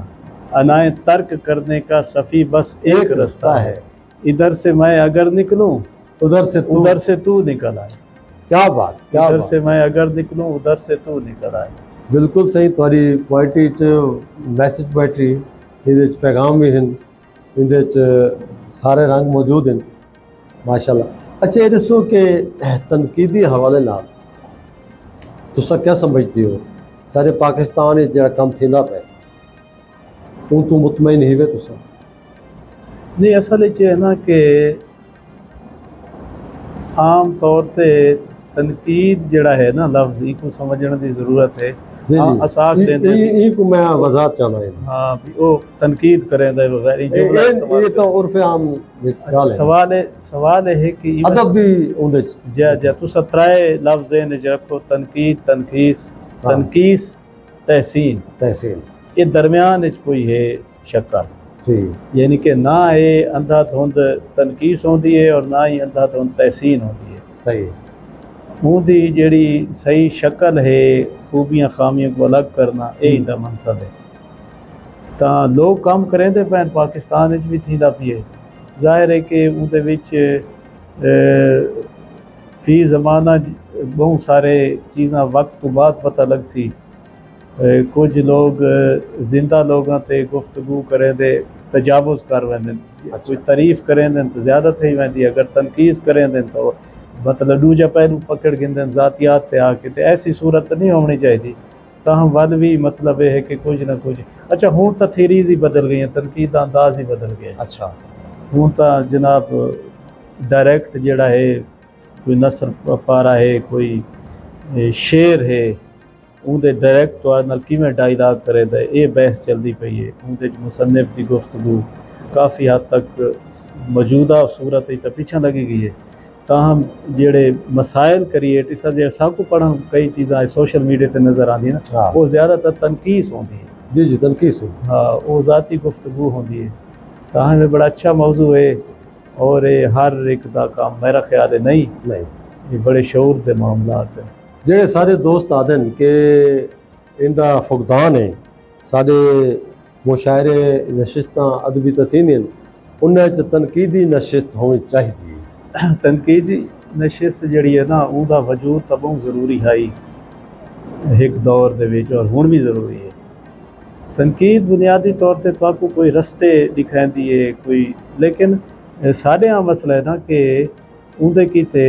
अनाए तर्क करने का सफ़ी बस एक रास्ता है, इधर से मैं अगर निकलूं उधर से तू निकल आए। क्या बात, क्या इधर बात। से मैं अगर निकलूं उधर से तू निकल आए। बिल्कुल सही। तुहारी पोइट्री च मैसेज पोइट्री, इहदे च पैगाम भी हैं, इहदे च सारे रंग मौजूद हैं माशाल्लाह। अच्छा, ये दसो कि तनकीदी हवाले नाल तुसा क्या समझते हो सारे पाकिस्तान विच जिहड़ा कम थींदा पिया हूँ तू मुतमईन ही वे तुसा? नहीं, असल च है ना कि आम तौर पे तनकीद जड़ा है ना लफ्ज़ को समझने की ज़रूरत है। जी हाँ, असाक देंदे जी, को मैं वजाहत चाहना है। हाँ भी वो तनकीद करें दे बगैर जुमला इस्तेमाल ये तो उर्फ आम गाल है। सवाल है कि अदब भी उहदे च जा जा तुसा त्राए लफ्ज़ ने रखो, तनकीद, तनकीस, तनकीस, तहसीन, तहसीन, ये दरमियान च कोई है शक्ल जी, यानी कि ना ये अंधाधुंध तनकीस होंदी है और ना ही अंधाधुंध तहसीन होंदी है। सही। उनकी जिहड़ी सही शक्ल है, खूबियां खामियों को अलग करना, यही दा मनसब है। तो लोग काम करेंदे पैन पाकिस्तान भी थींदा पिए। जाहिर है कि उहदे विच फी ज़माना बहुत सारे चीज़ां वक्त तो बाद पता लग सी। कुछ लोग जिंदा लोगों ते गुफ्तगू करें दे तजावुज़ कर वेंदे, कोई तारीफ़ करें दें तो ज़्यादा थी वेंदी, अगर तनकीस करें दें तो मतलब दूजा पहलू पकड़ गिंदन ज़ातियात ते आके। तो ऐसी सूरत नहीं होनी चाहिए। ताहम वल भी मतलब यह है कि कुछ ना कुछ अच्छा हूँ तो थेरीज ही बदल गई हैं, तनकीद का अंदाज ही बदल गया। अच्छा, हूँ तो जनाब डायरैक्ट जड़ा है, कोई नसर पारा है, कोई शेर है, उनके डायरैक्ट तौर नाल किवें डायलॉग करे दे, ये बहस चलती पई है। उनके मुसन्निफ की गुफ्तगू काफ़ी हद तक मौजूदा सूरत तो पिछा लगी गई है। ताहम जेड़े मसाइल क्रिएट इतना जो सबको पढ़न कई चीज़ां सोशल मीडिया पर नज़र आती है ना, वो ज़्यादातर तनकीस होती है। जी जी, तनकीस हो। हाँ, वो ज़ाती गुफ्तगू होती है। ताहम ये बड़ा अच्छा मौजू है और ये हर एक दा काम मेरा ख्याल है नहीं, ये बड़े शऊर के मामलात है। जेड़े सारे दोस्त आदन के इंदा फुकदान है सारे मुशायरे नशिस्तां अदबी तथीन उन्हें च तनकीदी नशिस्त होनी चाहिए। तनकीदी नशिस्त जड़ी है ना, उनका वजूद तो बहुत ज़रूरी है एक दौर दे विच और हुण भी ज़रूरी है। तनकीद बुनियादी तौर पर तो आपको कोई रस्ते दिखाती है कोई, लेकिन साढ़े यहाँ मसला है ना कि उनके किते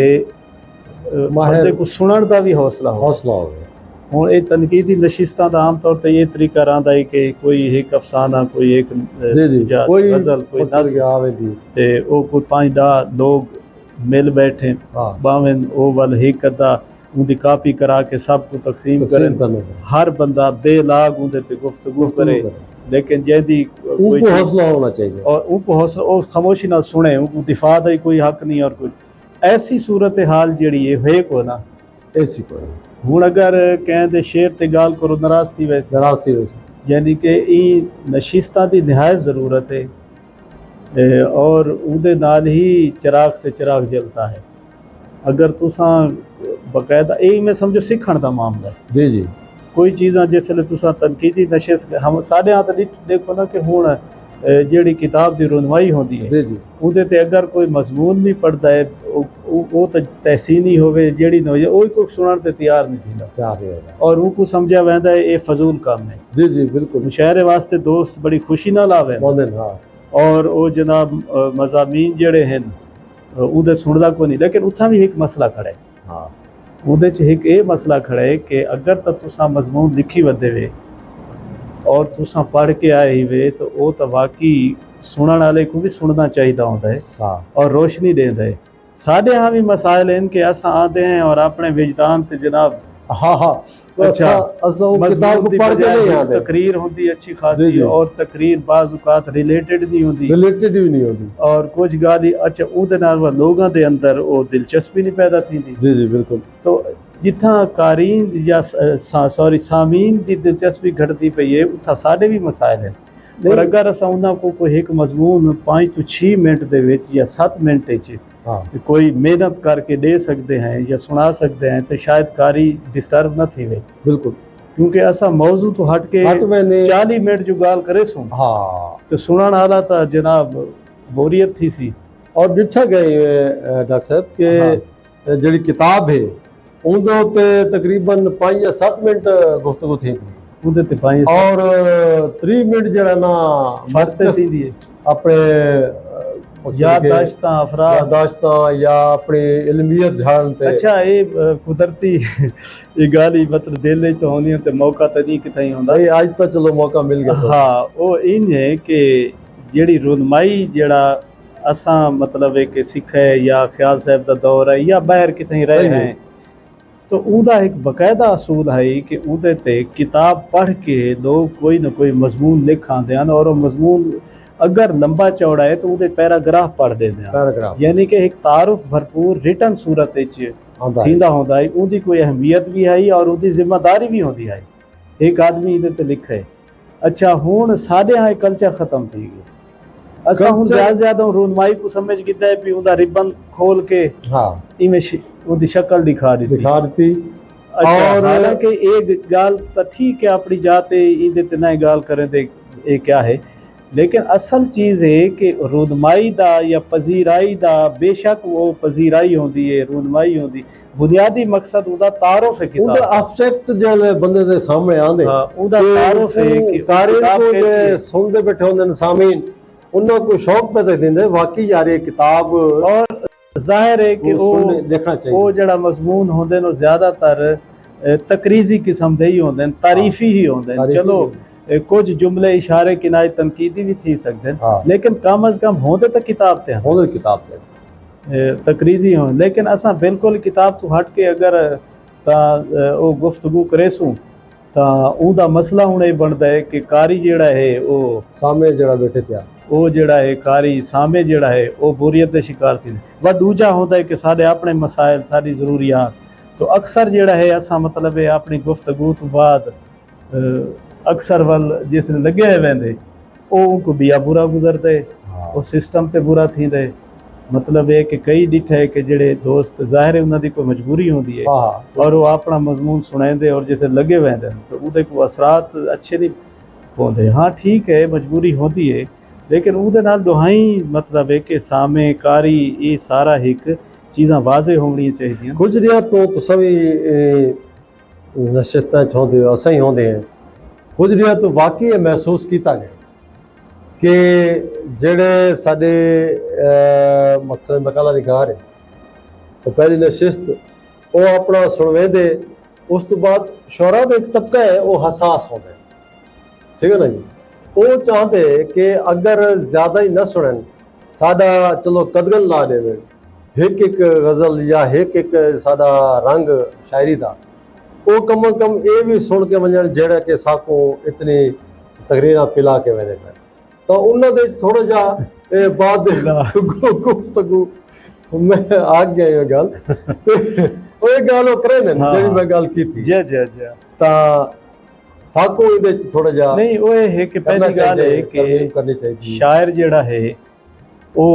बंदे को सुनने का भी हौसला हो गया। हूँ ये तनकीदी नशिस्तां का आम तौर पर ये तरीका रहा है कि कोई एक अफसाना, कोई एक गज़ल, कोई नज़्म ते वो कोई 5-10 लोग मिल बैठे बावें वो वाल एक अद्धा उनकी कापी करा के सबको तकसीम करें, हर बंदा बेलाग उनके ते गुफ्तगू करे, लेकिन जैदी उनको हौसला होना चाहिए और उनको हौसला और खामोशी ना सुने, उनको दिफा का कोई हक नहीं और कुछ ऐसी सूरत हाल जड़ी है को ना ऐसी कोई हूँ अगर कहें शेर ते गाल करो नाराज थी वैसे यानी कि नशिस्तां की नहायत ज़रूरत है और उहदे नाल ही चिराग से चिराग जलता है। अगर तुसा बकायदा यही मैं समझो सीखण का मामला है। जी जी, कोई चीज़ां जिसले तुसा तनकीदी नशिस्त हम साढ़े यहाँ तो देखो ना कि हुण जिहड़ी किताब की रुनवाई होती है उहदे ते अगर कोई मजमून भी पढ़ता है वो तो तहसीनी होवे जिहड़ी न हो कोई सुनण ते तैयार नहीं थींदा और उनको समझा वेंदा है ये फजूल काम है। जी जी बिल्कुल, मुशायरे वास्ते दोस्त बड़ी खुशी नाल आवे और वो जनाब मज़ामीन जिहड़े हैं उहदे सुनदा कोई नहीं, लेकिन उत्थां भी एक मसला खड़ा है। हाँ, उहदे च एक ये मसला खड़ा है कि अगर तो तुसा मजमून लिखी वदे वे और तुसा पढ़ के आए ही वे तो वो तो वाकई सुनने वाले को भी सुनना चाहिए होता है और रोशनी देता है। साढ़े यहाँ भी मसाइल हैं कि अस आते हैं और अपने विजदान से जनाब अच्छा तकरीर होती अच्छी खासी और तकरीर बाज़ औक़ात रिलेटेड नहीं होती और कुछ गाली अच्छा उहदे नाल लोगों के अंदर वो दिलचस्पी नहीं पैदा थी। जी जी बिल्कुल, तो जिथा कारीन या सॉरी सामीन की दिलचस्पी घटती पई है उत्था साढ़े भी मसाइल हैं। और अगर अस उन्होंने को कोई एक मजमून 5 तो 6 मिनट दे विच या 7 मिनट कोई मेहनत करके दे सकते हैं या सुना सकते हैं तो शायद कारी डिस्टर्ब न थी वे। बिल्कुल, क्योंकि असा मौजू तो हट के हट वेंदे 40 मिनट जो गाल करे सूं हाँ तो सुनण वाला तो जनाब बोरियत थी सी। और ॾिठा गए डॉक्टर साहब कि ਜਿਹੜੀ किताब है ਉਹਦੇ ਉੱਤੇ ਤਕਰੀਬਨ 5 ਜਾਂ 7 ਮਿੰਟ ਗੁਫ਼ਤਗੂ थी ਉਹਦੇ ਤੇ ਪਾਈ और 30 ਮਿੰਟ ਜਿਹੜਾ ਨਾ ਫਰਕ ਤੇ ਥੀਂਦੀ ਹੈ ਆਪਣੇ याददाश्तां अफराद याददाश्तां या अपनी इल्मियत झाड़न ते अच्छा ये कुदरती ये गाल ही मतलब दिल तो होनी ते मौका तो नहीं किथे होंदा भाई आज तो चलो मौका मिल गया हाँ वो इन है कि जेड़ी रुनमाई जेड़ा असा मतलब है कि सिख है या ख्याल साहब का दौर है या बाहर किथे रहे हैं तो उदा एक बकायदा असूल है कि उदे ते किताब पढ़ के लोग कोई ना कोई मजमून लिख आते हैं और वो मजमून अगर लंबा चौड़ा है तो उदे पैराग्राफ पढ़ देते हैं पैराग्राफ यानी कि एक तारुफ भरपूर रिटर्न सूरत थींदा होंदा है उनकी कोई अहमियत भी है और उनकी जिम्मेदारी भी होती है एक आदमी इहदे ते लिखे अच्छा हुण साडे यहाँ कल्चर खत्म थी गया असा हुण ज्यादा रूनमाई को समझ कीता है भी उनका रिबन खोल के हाँ इमें उनकी शक्ल दिखा दी और हालांकि एक गाल तो ठीक है अपनी जाते इहदे ते ना गाल करें ते ये क्या है लेकिन असल चीज़ है कि रूनमाई दा या पजीराई दा बेशक वो पजीराई होंदी है रूनमाई होंदी बुनियादी मकसद उदा तारुफ है किताब उदा ऑब्जेक्ट जेड़े बंदे दे सामने आंदे हां उदा तारुफ है कि कारी को जे सुनदे बैठे होंदे ने सामीन उन्ना को शौक पैदा दिंदे वाकई यार ये किताब और जाहिर है कि वो देखना चाहिए वो जेड़ा मजमून होंदे नो ज्यादातर तकरीजी किस्म दे ही होंदे तारीफी ही होंदे चलो कुछ जुमले इशारे किनारे तनकीदी भी थी सकते हैं लेकिन कम अज कम होंदे तो किताब ते होंदे किताब ते तकरीजी हो लेकिन असा बिल्कुल किताब तो हट के अगर ता वो गुफ्तगू करेसूं ता उदा मसला हुणे बनदा है कि कारी जेड़ा है वो सामने जेड़ा बैठे थे वो जेड़ा है कारी सामे जेड़ा है वो बोरियत दे शिकार थी वा दूजा होंदा है कि साडे अपने मसाइल सारी जरूरियात तो अक्सर जेड़ा है असा मतलब है अपनी गुफ्तगू तो बाद अक्सर वल जिसने लगे वेंदे वो उनको बिया बुरा गुजरते वो सिस्टम ते बुरा थींदे मतलब है कि कई डिठे है कि जेड़े दोस्त जाहिर है उन्होंने कोई मजबूरी होती है और वो अपना मजमून सुनाते और जैसे लगे वेंदे तो उहदे को असरात अच्छे नहीं पौंदे हाँ ठीक है मजबूरी होती है लेकिन उहदे नाल दुहाई मतलब है कि सामे कारी ये सारा एक चीज़ां वाजे होनी चाहिए गुजरिया तो तुसां भी नशिस्तां च होंदे हो असां ही होंदे हैं गुजरिया तो वाकई महसूस किया गया कि जेड़े साडे मकसद मकाला निगार है वो पहली नशिस्त वो अपना सुनवेंदे उस तो बाद शोरा का एक तबका है वो हसास होता है ठीक है ना जी वो चाहते कि अगर ज़्यादा ही न सुनन साडा चलो कदगल ला देवे एक गज़ल या एक साडा रंग शायरी का वो कम अज कम ये भी सुन के वजन जेड़ा कि साको इतनी तकरीर पिला के वजह पे तो उन्होंने थोड़ा जा बाद गुफ्तगू मैं आ गया ये गल वो एक गल वो करे ने जेडी मैं गल की थी जी जी जी ता साको इदे थोड़ा जा नहीं वो है कि पहली गल है कि करनी चाहिए शायर जेड़ा है वो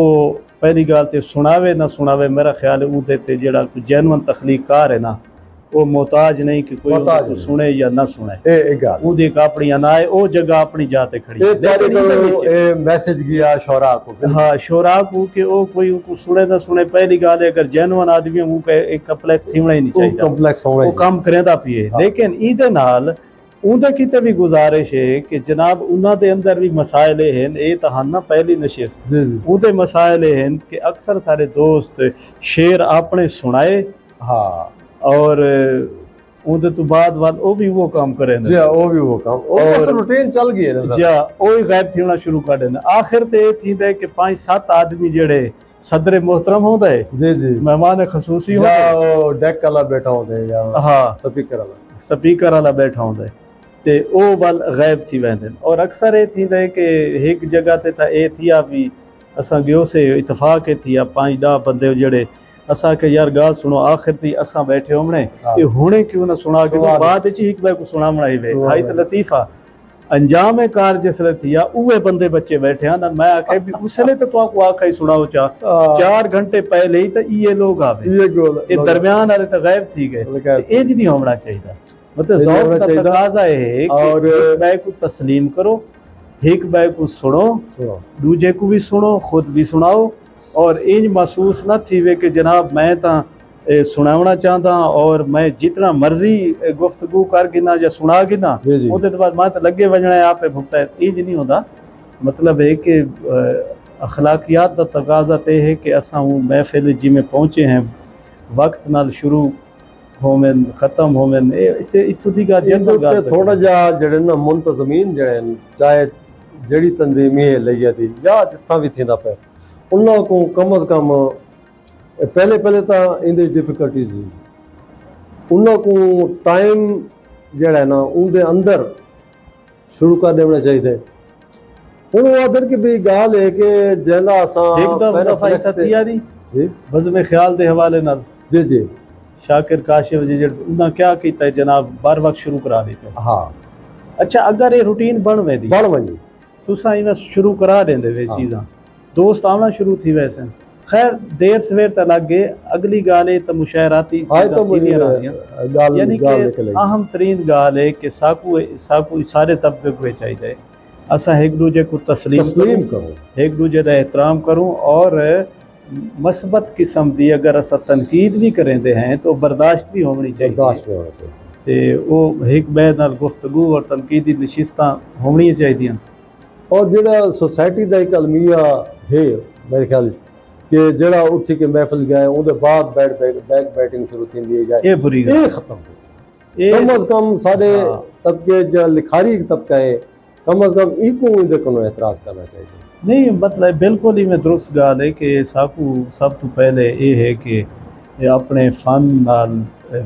पहली गल ते सुनावे ना सुनावे मेरा ख्याल है उदे ते जेड़ा जेन्युइन तखलीकार है ना वो मोहताज नहीं कि कोई तो सुने या ना सुने उदी अपनी अनाए वो जगह अपनी जाते खड़ी ए मैसेज गया शोरा को हाँ शोरा को कि वो कोई उनको सुने ना सुने पहली गाल है अगर जेन्युइन आदमी उनको एक कम्प्लेक्स थीवना ही नहीं चाहिए कम्प्लेक्स होना वो काम करेंदा पिए लेकिन इहदे नाल उनके किते भी गुजारिश है कि जनाब उन्होंने अंदर भी मसाइल हैं ये तो हाँ ना पहली नशिस्त उनके मसाइल हैं कि अक्सर सारे दोस्त शेर आपने सुनाए हाँ और उनके तो बाद वो भी वो काम करे जी वो भी वो काम और रूटीन चल गई है जी वो ही गायब थीना शुरू कर देना आखिर ते ये थींदा है कि 5-7 आदमी जेड़े सदर मोहतरम होता है जी जी मेहमान खसूसी होता है डेक वाला बैठा होता है या हाँ स्पीकर वाला बैठा होता है ते ओ वल गायब थी वेंदे और अक्सर ये थींदा है कि एक जगह ते था ए थिया भी असा गयो से इत्तेफाक थी या 5-10 बंदे जेड़े असा के यार गा सुनो आखिर थी असा बैठे हमने ये हुणे क्यों ना सुना के बाद विच एक बार को सुना बनाई वे हाई त लतीफा अंजाम कार जिसले थिया उहे बंदे बच्चे बैठे ना मैं आखे भी उसले तो आपको आखा ही सुनाओ 4 घंटे पहले ही तो ये लोग आवे ये दरमियान वाले तो गायब थी गए ए जी नहीं होना चाहिए मतलब ਇਹ ज़ौक़ होना का चाहिए। तकाज़ा है कि और एक बै को तस्लीम करो, एक बै को सुनो, सुनो दूजे को भी सुनो, खुद भी सुनाओ, और इंज महसूस ना थी वे कि जनाब मैं तो सुनावना चाहता और मैं जितना मर्जी गुफ्तगू कर गिना या सुना गिना जी जी उसके बाद मैं तो लगे वजना है आप भुगता है, इंज नहीं होता। मतलब है कि अखलाकियात का तकाज़ा ते है कि असां वो महफिल जिमें पहुँचे हैं वक्त नाल शुरू होवन ख़त्म होवन, इसे इत्थों दी गा ਇਹਦੇ ਉੱਤੇ ਥੋੜਾ ਜਿਹਾ ਜਿਹੜੇ ਨਾ ਮੁੰਤਜ਼ਮੀਨ ਜਿਹੜੇ ਨੇ, ਚਾਹੇ ਜਿਹੜੀ ਤਨਜ਼ੀਮੀ ਹੈ ਲਈਆ ਦੀ ਜਾਂ ਜਿੱਥਾਂ ਵੀ ਥੀਂਦਾ ਪਿਆ, ਉਹਨਾਂ ਕੋ ਕਮ ਅਜ਼ ਕਮ ਪਹਿਲੇ ਤਾਂ ਇਹਦੇ ਡਿਫਿਕਲਟੀਜ਼ ਸੀ, ਉਹਨਾਂ ਕੋ ਟਾਈਮ ਜਿਹੜਾ ਨਾ ਉਹਦੇ ਅੰਦਰ ਸ਼ੁਰੂ ਕਰ ਦੇਣਾ ਚਾਹੀਦਾ। ਹੁਣ ਉਹ ਆਦਰ ਕਿ ਵੀ ਗੱਲ ਹੈ ਕਿ ਜਿਹੜਾ ਅਸਾਂ एक दफ़ा इत्था थी यारी जी बज़्म ख्याल के हवाले नाल जी जी शाकिर काशिफ जी उन्हें क्या किया है जनाब बार वक्त शुरू करा देते। हाँ अच्छा अगर ये रूटीन बन वे दी बन वही तुसा इवें शुरू करा देंदे वे हाँ। चीज़ां दोस्त आना शुरू थी वैसे खैर देर सवेर तक लग गए। अगली गाल है तो मुशायराती आज तो चीज़ां मुझे थींदियां रहंदियां। गाल यानी गाल कि निकल आई। अहम तरीन गाल है कि साकू सारे तबके को चाहिए असा एक दूजे को तस्लीम करो, एक दूजे का एहतराम करूँ, और मस्बत किस्म की अगर असा तनकीद भी करेंदे हैं तो बर्दाश्त भी होनी चाहिए। बर्दाश्त भी होना चाहिए। तो वो एक बै नाल गुफ्तगू और तनकीदी नशिस्तां होनी चाहिए। और ਜਿਹੜਾ सोसाइटी ਦਾ ਇੱਕ ਅਲਮੀਆ ਹੈ ਮੇਰੇ ਖਿਆਲ ਕਿ ਜਿਹੜਾ ਉੱਠ ਕੇ महफिल गए ਉਹਦੇ ਬਾਅਦ बैक बैटिंग शुरू थींदी है जाए ये बुरी गल ਇਹ खत्म हो ये कम अज कम साढ़े हाँ। तबके जो लिखारी तबका है कम अज कम इको इहदे कोलों एतराज़ करना चाहिए। नहीं मतलब बिल्कुल ही मैं दुरुस्त गाल है कि साकू सब तो पहले ये है कि ये अपने फन नाल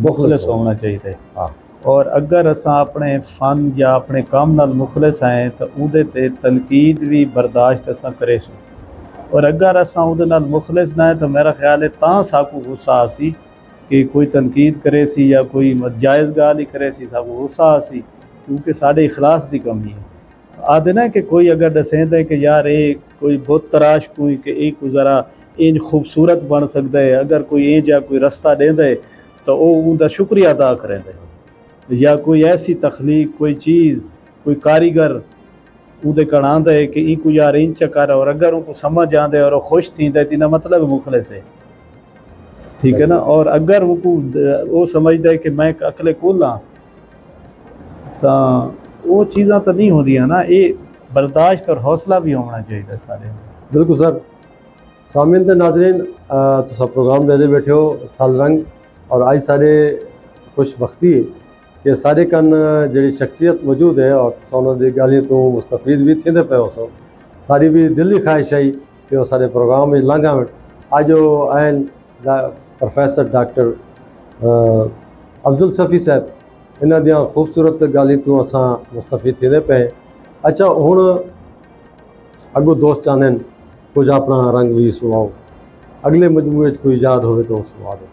मुखलिस होना चाहिए। हाँ और अगर असा अपने फन या अपने काम नाल मुखलिस हैं तो उहदे ते तनकीद भी बर्दाश्त असा करे सो, और अगर असा उहदे नाल मुखलिस ना है तो मेरा ख्याल है तां साकू गुस्सा आसी कि कोई तनकीद करे सी या कोई जायज़ गाल ही करे सी साकू गुस्सा आसी, क्योंकि साढ़े इखलास की कमी है। आदे ना कि कोई अगर दसेंदा है कि यार ये कोई बुत तराश कोई कि ये कोई ज़रा इंज खूबसूरत बन सकता है, अगर कोई इंज या कोई रस्ता देंदा है तो वो उनका शुक्रिया अदा करेंदे, या कोई ऐसी तख्लीक कोई चीज़ कोई कारीगर उहदे कण आंदा है कि ई को यार इंज कर, और अगर उनको समझ आंदे और खुश थींदा तो मतलब मुखलिस है, ठीक है ना। और अगर उनको वो समझदा है कि मैं अकले कुल हाँ तो वो चीज़ां तो नहीं होंदियां ना, ये बर्दाश्त और हौसला भी होना चाहिए सारे। बिल्कुल सर। सामिन ते नाज़रीन तुसा प्रोग्राम दे बैठे हो थल रंग, और आज सारे खुश बख्ती कि सारे कन जी शख्सियत मौजूद है और उन्होंने गालियों तो मुस्तफीद भी थींदे पे हो सो सारी भी दिली ख्वाहिश आई कि वो सारे प्रोग्राम में लांघा वट आज जो आन प्रोफेसर डॉक्टर अफजल सफ़ी साहब इन्हां दियां खूबसूरत गालियों तो असां मुस्तफीद थींदे पे। अच्छा हुण अगो दोस्त चाहते हैं कुछ अपना रंग भी सुनाओ, अगले मजमूए कोई याद हो तो सुना दो।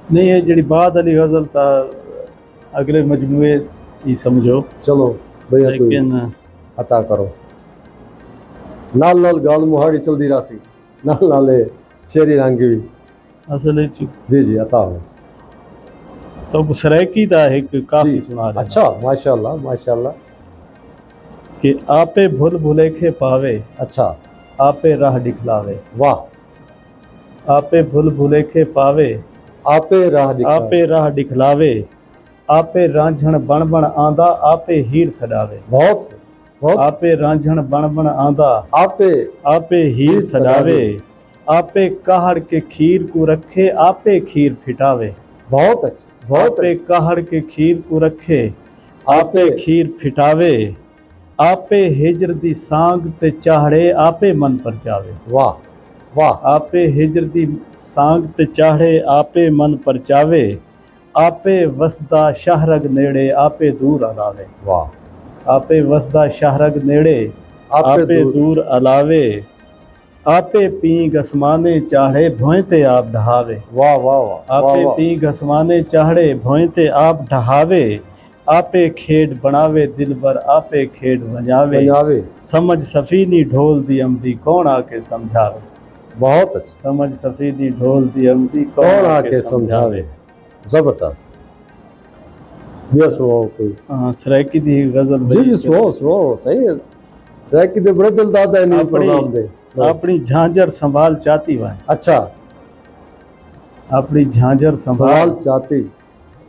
नहीं ये जी बाद अली गज़ल था अगले मजमूए ही समझो, चलो भैया कोई लेकिन अता करो। नाल नाल गाल मुहाड़ी चलती रासी नाल नाल शेरी रंग भी असल जी जी अता हो तो सरायकी था एक काफ़ी जी। सुना रहा अच्छा माशाल्लाह माशाल्लाह। कि आपे भूल भुलेखे पावे अच्छा आपे राह दिखलावे, वाह। आपे भूल भुलेखे पावे आपे राह दिखा आपे राह दिखलावे, आपे रांझण बण बण आंदा आपे हीर सडावे, बहुत बहुत आपे रांझण बण बण आंदा आपे आपे हीर सडावे, आपे काहड़ के खीर को रखे आपे खीर फिटावे, बहुत अच्छा बहुत आपे काहड़ के खीर को रखे आपे खीर फिटावे, आपे हिजर दी सांग ते चाहड़े आपे मन पर जावे, वाह वाह। आपे हिजर दी सांग ते चाहड़े आपे मन पर चावे, आपे वसदा शाहरग नेड़े आपे दूर अलावे, वाह। आपे वसदा शाहरग नेड़े आपे दूर अलावे, आपे पी गसमाने चाहड़े भोएं ते आप ढहावे, वाह वाह वाह। आपे पी गसमाने चाहड़े भोएं ते आप ढहावे, आपे खेड बनावे दिल भर आपे खेड बजावे, पंजाबी समझ सफीनी ढोल दी अमदी कौन आके समझावे, बहुत अच्छा। समझ सफीनी ढोल दी अमदी कौन आके समझावे, जबरदस्त ये सुनो कोई हाँ सराइकी दी गजल जी जी सुनो सही है सराइकी दे बड़े दिलदार है नहीं प्रोग्राम दे अपनी झांझर संभाल चाहती वाए। अच्छा अपनी झांझर सवाल संभाल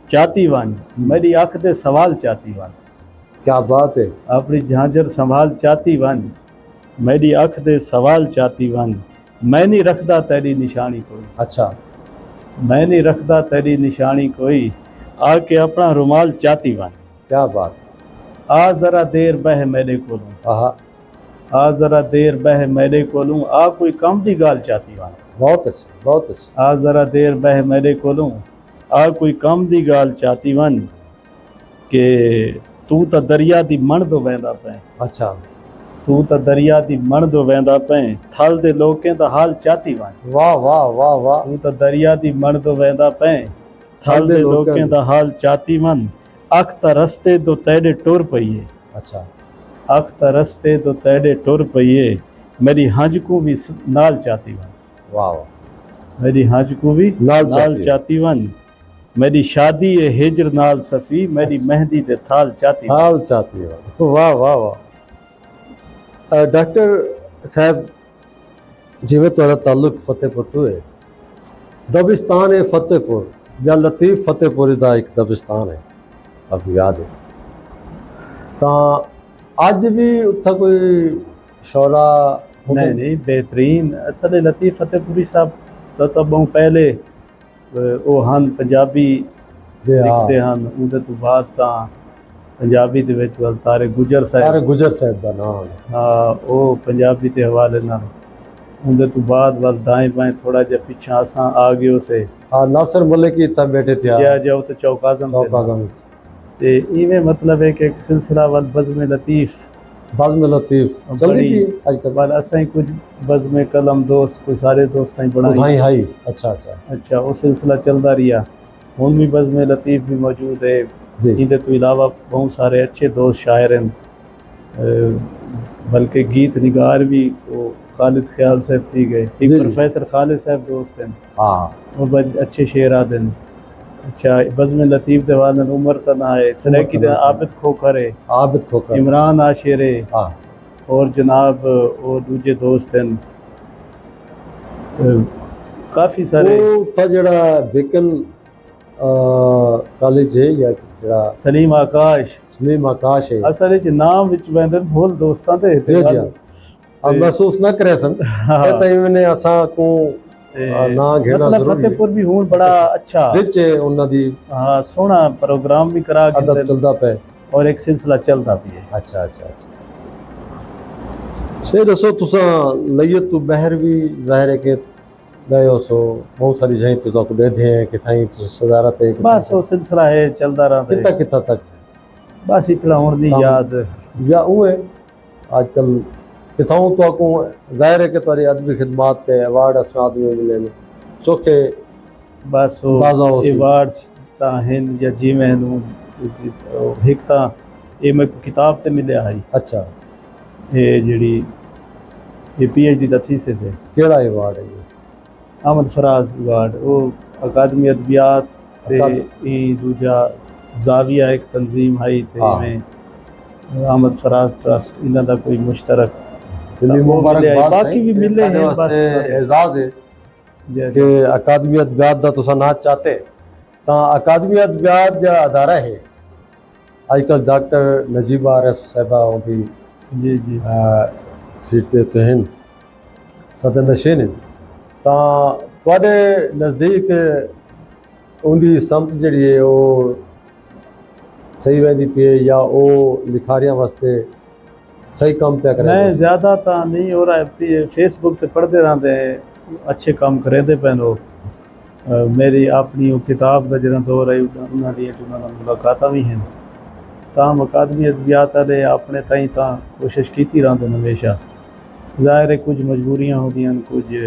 चाहती वान मेरी अख दे सवाल चाहती वान। क्या बात है अपनी झांझर संभाल चाहती वन मेरी अख दे सवाल चाहती वन। मैं नहीं रखदा तेरी निशानी कोई, अच्छा मैं नहीं रखदा तेरी निशानी कोई, आके अपना रुमाल चाहती वन। क्या बात आ जरा देर बह मेरे कोलूं, आहा आ जरा देर बह मेरे कोलूं, आ कोई कम दी गाल चाहती वन। बहुत अच्छा बहुत अच्छा आ जरा देर बह मेरे कोलूं, आ कोई कम दी गाल चाहती वन के तू तो दरिया दी मण दो वेंदा पे। अच्छा तू तो दरिया दी मण दो वेंदा पे, थल दे लोकें दा हाल चाहती वन। वाह वाह वाह वाह तू तो दरिया दी मण दो वेंदा पे, थल दे लोकें दा हाल चाहती वन। अख ता रस्ते दो तेरे टुर पईए, अच्छा अख ता रस्ते दो तेरे टुर पईए, मेरी हंज को भी नाल चाहती वन। वाह वाह मेरी हंज को भी नाल नाल चाहती वन। मेरी शादी है हिजर नाल सफ़ी, मेरी मेहंदी दे थाल चाहती वन। हाल चाहती है वाह वाह वाह डॉक्टर साहब जिवें तुहाडा ताल्लुक फतेहपुर तो है दबिस्तान है फतेहपुर या लतीफ फतेहपुरी दा एक दबिस्तान है अब याद है ਤਾਂ ਅੱਜ ਵੀ ਉੱਥੇ ਕੋਈ शौरा नहीं नहीं बेहतरीन असल लतीफ फतेहपुरी साहब तो बहुत पहले वो ਹਨ ਪੰਜਾਬੀ ਦੇ ਲਿਖਦੇ ਹਨ। ਉਹਦੇ ਤੋਂ ਬਾਅਦ ਤਾਂ ਪੰਜਾਬੀ ਦੇ ਵਿੱਚ ਵੱਲ ਤਾਰੇ ਗੁਜਰ ਸਾਰੇ ਸਾਹਿਬ ਗੁਜਰ ਸਾਹਿਬ ਦਾ ਨਾਮ ਹਾਂ ਉਹ ਪੰਜਾਬੀ ਦੇ ਹਵਾਲੇ ਨਾਲ ਉਹਦੇ ਤੋਂ ਬਾਅਦ ਵੱਲ ਦਾएं बाएं थोड़ा ਜਿਹਾ ਪਿੱਛਾ ਅਸਾਂ ਆ ਗਏ ਉਸੇ ਹਾਂ ਨਾਸਰ ਮਲਿਕ ਇੱਥੇ ਬੈਠੇ ਥੇ ਜਿਆ ਜਿਆ ਤੇ ਚੌਕ ਆਜ਼ਮ ਚੌਕ ਆਜ਼ਮ ਤੇ ਇਵੇਂ ਮਤਲਬ ਹੈ ਕਿ ਇੱਕ ਸਿਲਸਿਲਾ ਵੱਲ ਬਜ਼ਮ ਲਤੀਫ ਬਾਜ਼ਮ ਲਤੀਫ ਜਲਦੀ ਕੀ ਅੱਜ ਕੱਲ ਵੱਲ ਅਸਾਂ ਹੀ ਕੁਝ ਬਜ਼ਮ ਕਲਮ ਦੋਸਤ ਕੋਈ ਸਾਰੇ ਦੋਸਤਾਂ ਹੀ ਬਣਾਈ ਉਧਾਈ ਹਾਈ ਅੱਛਾ ਅੱਛਾ अच्छा वो सिलसिला चलता रहा। हुन भी बज़्म लतीफ़ भी मौजूद है। जी इनके तो अलावा बहुत सारे अच्छे दोस्त शायर हैं, बल्कि गीत निगार भी वो खालिद ख्याल साहब थी गए। एक जी। प्रोफेसर खालिद साहब दोस्त हैं, हाँ वो अच्छे शेर आते हैं। अच्छा बज़्म लतीफ़ दे वाले उमर तना है सनैकी दे आबिद खोखर है, आबिद खोखर इमरान आशिर है हाँ और जनाब और दूजे दोस्त हैं काफ़ी सारे। ਉਹ ਤਾਂ ਜਿਹੜਾ ਬੇਕਨ ਕਾਲਜ ਹੈ ਜਾਂ ਜਿਹੜਾ सलीम आकाश ਸਲੀਮ ਆਕਾਸ਼ ਹੈ ਅਸਲ ਵਿੱਚ ਨਾਮ ਵਿੱਚ ਵੈਂਦਰ ਭੁੱਲ ਦੋਸਤਾਂ ਦੇ ਜੀ ਜੀ ਆ ਮਹਿਸੂਸ ਨਾ ਕਰੇ ਸਨ ਇਹ ਤਾਂ ਇਹਨੇ ਅਸਾਂ ਕੋ ਨਾ ਘੇਣਾ मतलब ਜ਼ਰੂਰੀ फतेहपुर भी हूँ बड़ा अच्छा ਵਿੱਚ ਉਹਨਾਂ ਦੀ हाँ सोना प्रोग्राम भी करा के ਅਦਬ ਚੱਲਦਾ ਪਿਆ और एक सिलसिला चलता भी है। ਅੱਛਾ ਅੱਛਾ ਅੱਛਾ ਸੇ ਦੱਸੋ ਤੁਸੀਂ ਲਈਅਤ ਤੋਂ ਬਾਹਰ ਵੀ ਜ਼ਾਹਿਰ ਹੈ ਕਿ गए हो सो बहुत सारी जगह तो आपको दे हैं कि थाई तो सदारत है बस वो सिलसिला है चलता रहा कितना कितना तक बस इतना होने दी याद या उए आजकल किताओं तो आपको जाहिर है कि तुम्हारी अदबी खिदमात ते अवार्ड असनाद में मिले चौके बस वो अवार्ड्स ता हैं या जिवें नू एक ता ये मैं किताब ते मिले आई। अच्छा ये जेडी ये PhD दा थीसिस है। केड़ा अवार्ड है ये अहमद फराज अवार्ड वो अकादमी अदबियात ते ई दूजा जाविया एक तंजीम है ते में अहमद फराज ट्रस्ट इन्हां दा कोई मुश्तरक दिल्ली मुबारकबाद बाकी भी मिले हैं बस एजाज है कि अकादमी अदबियात दा तुसा ना चाहते ता अकादमी अदबियात दा अदारा है आजकल डॉक्टर नजीब आरिफ साहबा होंदी जी जी सीट ते तहन सदर नशीन ਤਾਂ ਤੁਹਾਡੇ ਨਜ਼ਦੀਕ ਉਹਦੀ ਸਮਤ ਜਿਹੜੀ ਹੈ ਉਹ ਸਹੀ ਵੈਦੀ ਪਈ ਜਾਂ ਉਹ ਲਿਖਾਰੀਆਂ ਵਾਸਤੇ ਸਹੀ ਕੰਮ ਪਿਆ ਕਰੇ मैं ज़्यादा तो नहीं हो रहा है फेसबुक पे पढ़ते रहते हैं अच्छे काम करेंदे पे लोग। मेरी अपनी वो किताब का जो दौर है उन्होंने मुलाकात भी हैं ताम अकादमी अदबियात वाले अपने ताई ता कोशिश की रहते हमेशा। ज़ाहिर है कुछ मजबूरियाँ होती हैं कुछ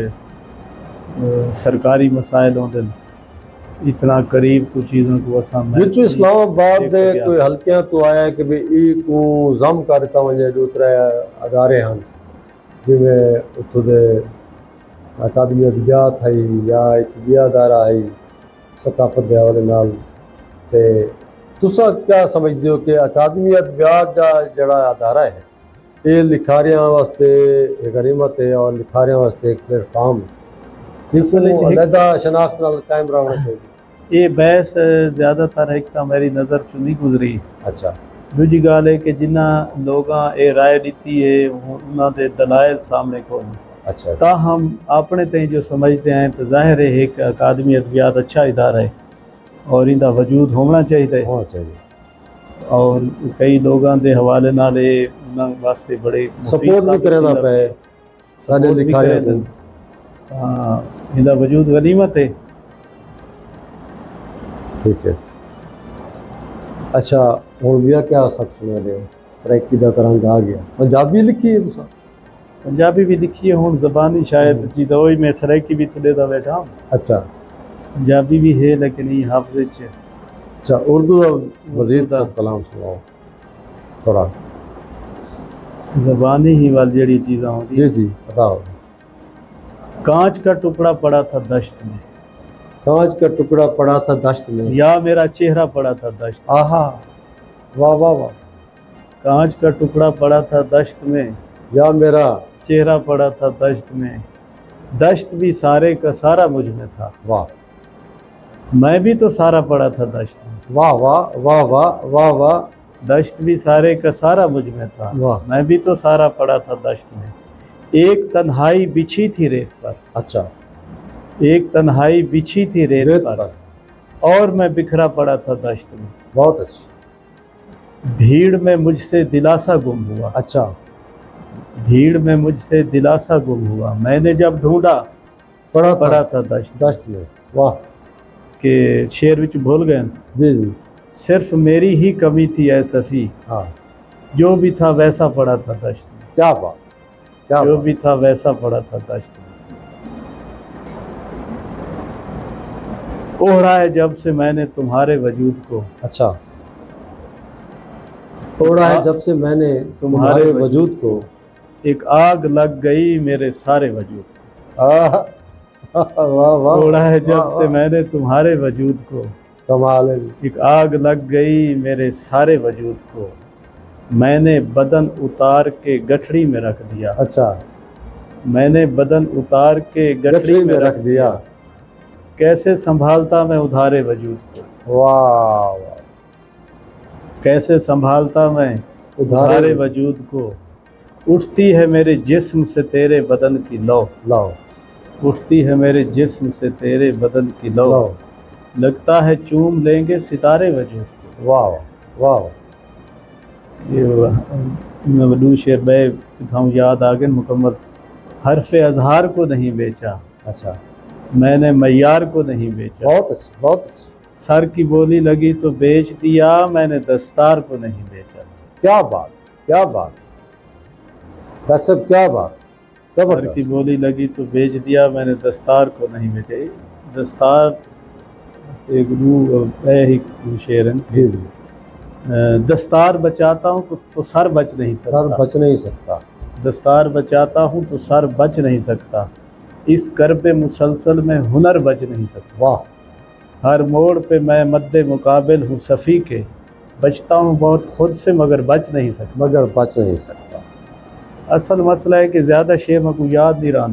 सरकारी मसाइल होते इतना करीब तो चीज़ों को असां विचो इस्लामाबाद दे कोई हल्कियां तो आया है कि भी ई को जम करता वने दूसरे अदारे हैं जिवें उतो दे अकादमी अदबियात है या एक बिया अदारा है सकाफत दे हवाले नाल ते तुसा क्या समझते हो कि अकादमी अदबियात का जड़ा अदारा है ये लिखारियां वास्ते एक गरीमत है और लिखारियां वास्ते एक प्लेटफॉर्म असल च अलहदा शनाख्त नाल कायम रहना चाहिए। ये बहस ज़्यादातर एक तो मेरी नज़र चो नहीं गुजरी। अच्छा दूजी गाल है कि जिन्हें लोगों ये राय दी है उन्होंने दलाइल सामने को अच्छा ताहम अपने तय जो समझते हैं तो जाहिर है एक अकादमी अदबियात अच्छा इदारा है और इनका वजूद होना चाहिए होना चाहिए और कई लोगों के हवाले नाल वास्ते बड़े सपोर्ट भी करेंदा पे सारे लिखारियां को। हाँ इनका वजूद गनीमत है। ठीक है अच्छा हुण भी क्या सब सुना रहे हो सराइकी दा तरंग आ गया पंजाबी लिखी है तुसा पंजाबी भी लिखी है हुण ज़बानी शायद चीज़ वही मैं सराइकी भी थोड़े दा बैठा हूँ अच्छा पंजाबी भी है लेकिन ये हाफज़े च अच्छा उर्दू दा मजीद सब कलाम सुनाओ थोड़ा ज़बानी ही वाली जड़ी चीज़ां होती जी जी बताओ। कांच का टुकड़ा पड़ा था दश्त में कांच का टुकड़ा पड़ा था दश्त में या मेरा चेहरा पड़ा था दश्त में। आहा वाह वाह वाह कांच का टुकड़ा पड़ा था दश्त में या मेरा चेहरा पड़ा था दश्त में दश्त भी सारे का सारा मुझ में था वाह मैं भी तो सारा पड़ा था दश्त में वाह वाह वाह वाह वाह वाह दश्त भी सारे का सारा मुझ में था वाह मैं भी तो सारा पड़ा था दश्त में एक तन्हाई बिछी थी रेत पर अच्छा एक तन्हाई बिछी थी रेत रेत पर पर और मैं बिखरा पड़ा था दश्त में बहुत अच्छी भीड़ में मुझसे दिलासा गुम हुआ अच्छा भीड़ में मुझसे दिलासा गुम हुआ मैंने जब ढूंढा पड़ा था दश्त दश्त में वाह के शेर विच भूल गए जी जी सिर्फ मेरी ही कमी थी ऐ सफ़ी हाँ जो भी था वैसा पड़ा था दश्त में क्या बात क्या जो बात भी था वैसा पड़ा था दश्त में ओढ़ा है जब से मैंने तुम्हारे वजूद को अच्छा थोड़ा है जब से मैंने तुम्हारे वजूद को एक आग लग गई मेरे सारे वजूद को आह, वाह वाह ओढ़ा है जब वाह, से वाह। मैंने तुम्हारे वजूद को कमाल है एक आग लग गई मेरे सारे वजूद को मैंने बदन उतार के गठड़ी में रख दिया अच्छा मैंने बदन उतार के गठड़ी में रख दिया कैसे संभालता मैं उधारे वजूद को वाह वाह कैसे संभालता मैं उधारे वजूद को उठती है मेरे जिस्म से तेरे बदन की लौ लाओ उठती है मेरे जिस्म से तेरे बदन की लौ लाओ लगता है चूम लेंगे सितारे वजूद को वाह वाह ये वडू शेर बे किताऊं याद आ गए मुकम्मल हरफ अजहार को नहीं बेचा अच्छा मैंने मय्यार को नहीं बेचा बहुत अच्छी बहुत अच्छी सर की बोली लगी तो बेच दिया मैंने दस्तार को नहीं बेचा क्या बात डॉक्टर साहब क्या बात सर की जबरदस्त बोली लगी तो बेच दिया मैंने दस्तार को नहीं बेचा ये दस्तार एक शेर है जी जी दस्तार बचाता हूँ तो सर बच नहीं सकता सर बच नहीं सकता दस्तार बचाता हूँ तो सर बच नहीं सकता इस करब मुसलसल में हुनर बच नहीं सकता वाह हर मोड़ पे मैं मद्दे मुकाबिल हूँ सफ़ी के बचता हूँ बहुत खुद से मगर बच नहीं सकता मगर बच नहीं सकता असल मसला है कि ज़्यादा शेर मैं कोई याद नहीं रहा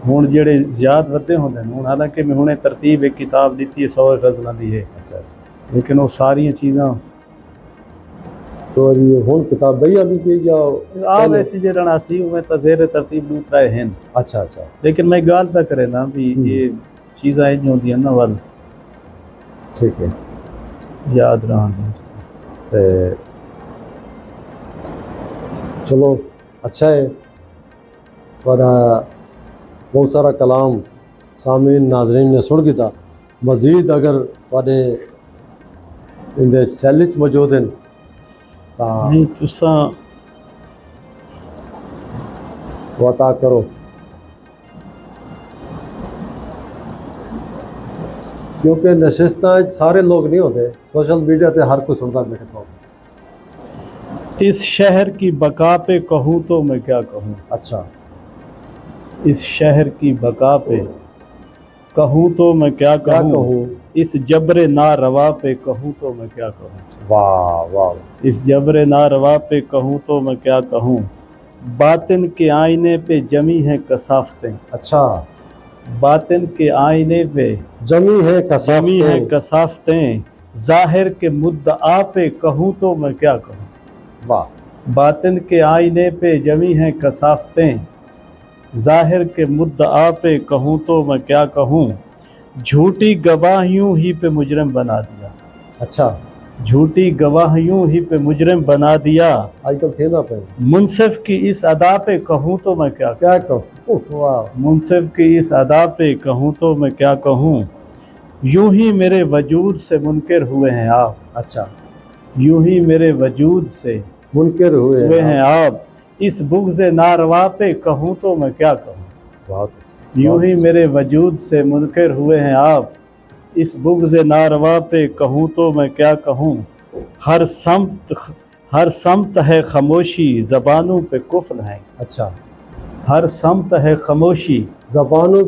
हूँ जेड़े याद वधे होंगे हूँ हालांकि मैं हुणे तरतीब एक किताब दी है 100 गज़लां दी है अच्छा अच्छा लेकिन वो सारियां चीज़ां तो ये हुन किताब बई आली पे जाओ आ वैसी जड़ा सी मैं तो ज़ेर तरतीब दूसरा हैं अच्छा अच्छा लेकिन मैं गाल पे करे ना भी ये चीज़ां इन होंदियां ना वाल ठीक है याद रहंदी ते चलो अच्छा है पर बहुत सारा कलाम सामीन नाजरीन ने सुन कीता मजीद अगर तुहाडे इंदे सैल च मौजूद हैं तां नहीं तुसा वता करो क्योंकि नशिस्तां सारे लोग नहीं होते सोशल मीडिया ते हर कोई सुनता बैठे तो इस शहर की बका पे कहूँ तो मैं क्या कहूँ अच्छा इस शहर की बका पे कहूँ तो मैं क्या क्या कहूँ कहूँ इस जबरे ना रवा पे कहूँ तो मैं क्या कहूँ। वाह वाह। इस जबरे ना रवा पे कहूँ तो मैं क्या कहूँ। बातिन के आईने पे जमी है कसाफतें। अच्छा, बातिन के आईने पे जमी है जमी है कसाफतें। कसाफतें। जाहिर के मुद्दआ पे कहूँ तो मैं क्या कहूँ। वाह। बातिन के आईने पे जमी है कसाफतें। जाहिर के मुद्दआ पे कहूँ तो मैं क्या कहूँ। झूठी गवाहियों ही पे मुजरिम बना दिया। अच्छा, झूठी गवाहियों ही पे मुजरिम बना दिया। आजकल थे ना पे मुनसिफ की इस अदा पे कहूँ तो मैं क्या क्या कहूँ। वाह। मुनसिफ की इस अदा पे कहूँ तो मैं क्या कहूँ। यूं ही मेरे वजूद से मुनकिर हुए हैं आप। अच्छा, यूं ही मेरे वजूद से मुनकिर हुए हैं आप। इस बुग़्ज़ नारवा पे कहूँ तो मैं क्या कहूँ। बहुत यूं ही मेरे वजूद से मुनकिर हुए हैं आप। इस बुग़्ज़ नारवा पे कहूँ तो मैं क्या कहूँ। हर समत है खामोशी ज़बानों पे कुफ़्ल है। अच्छा, हर समत है खामोशी ज़बानों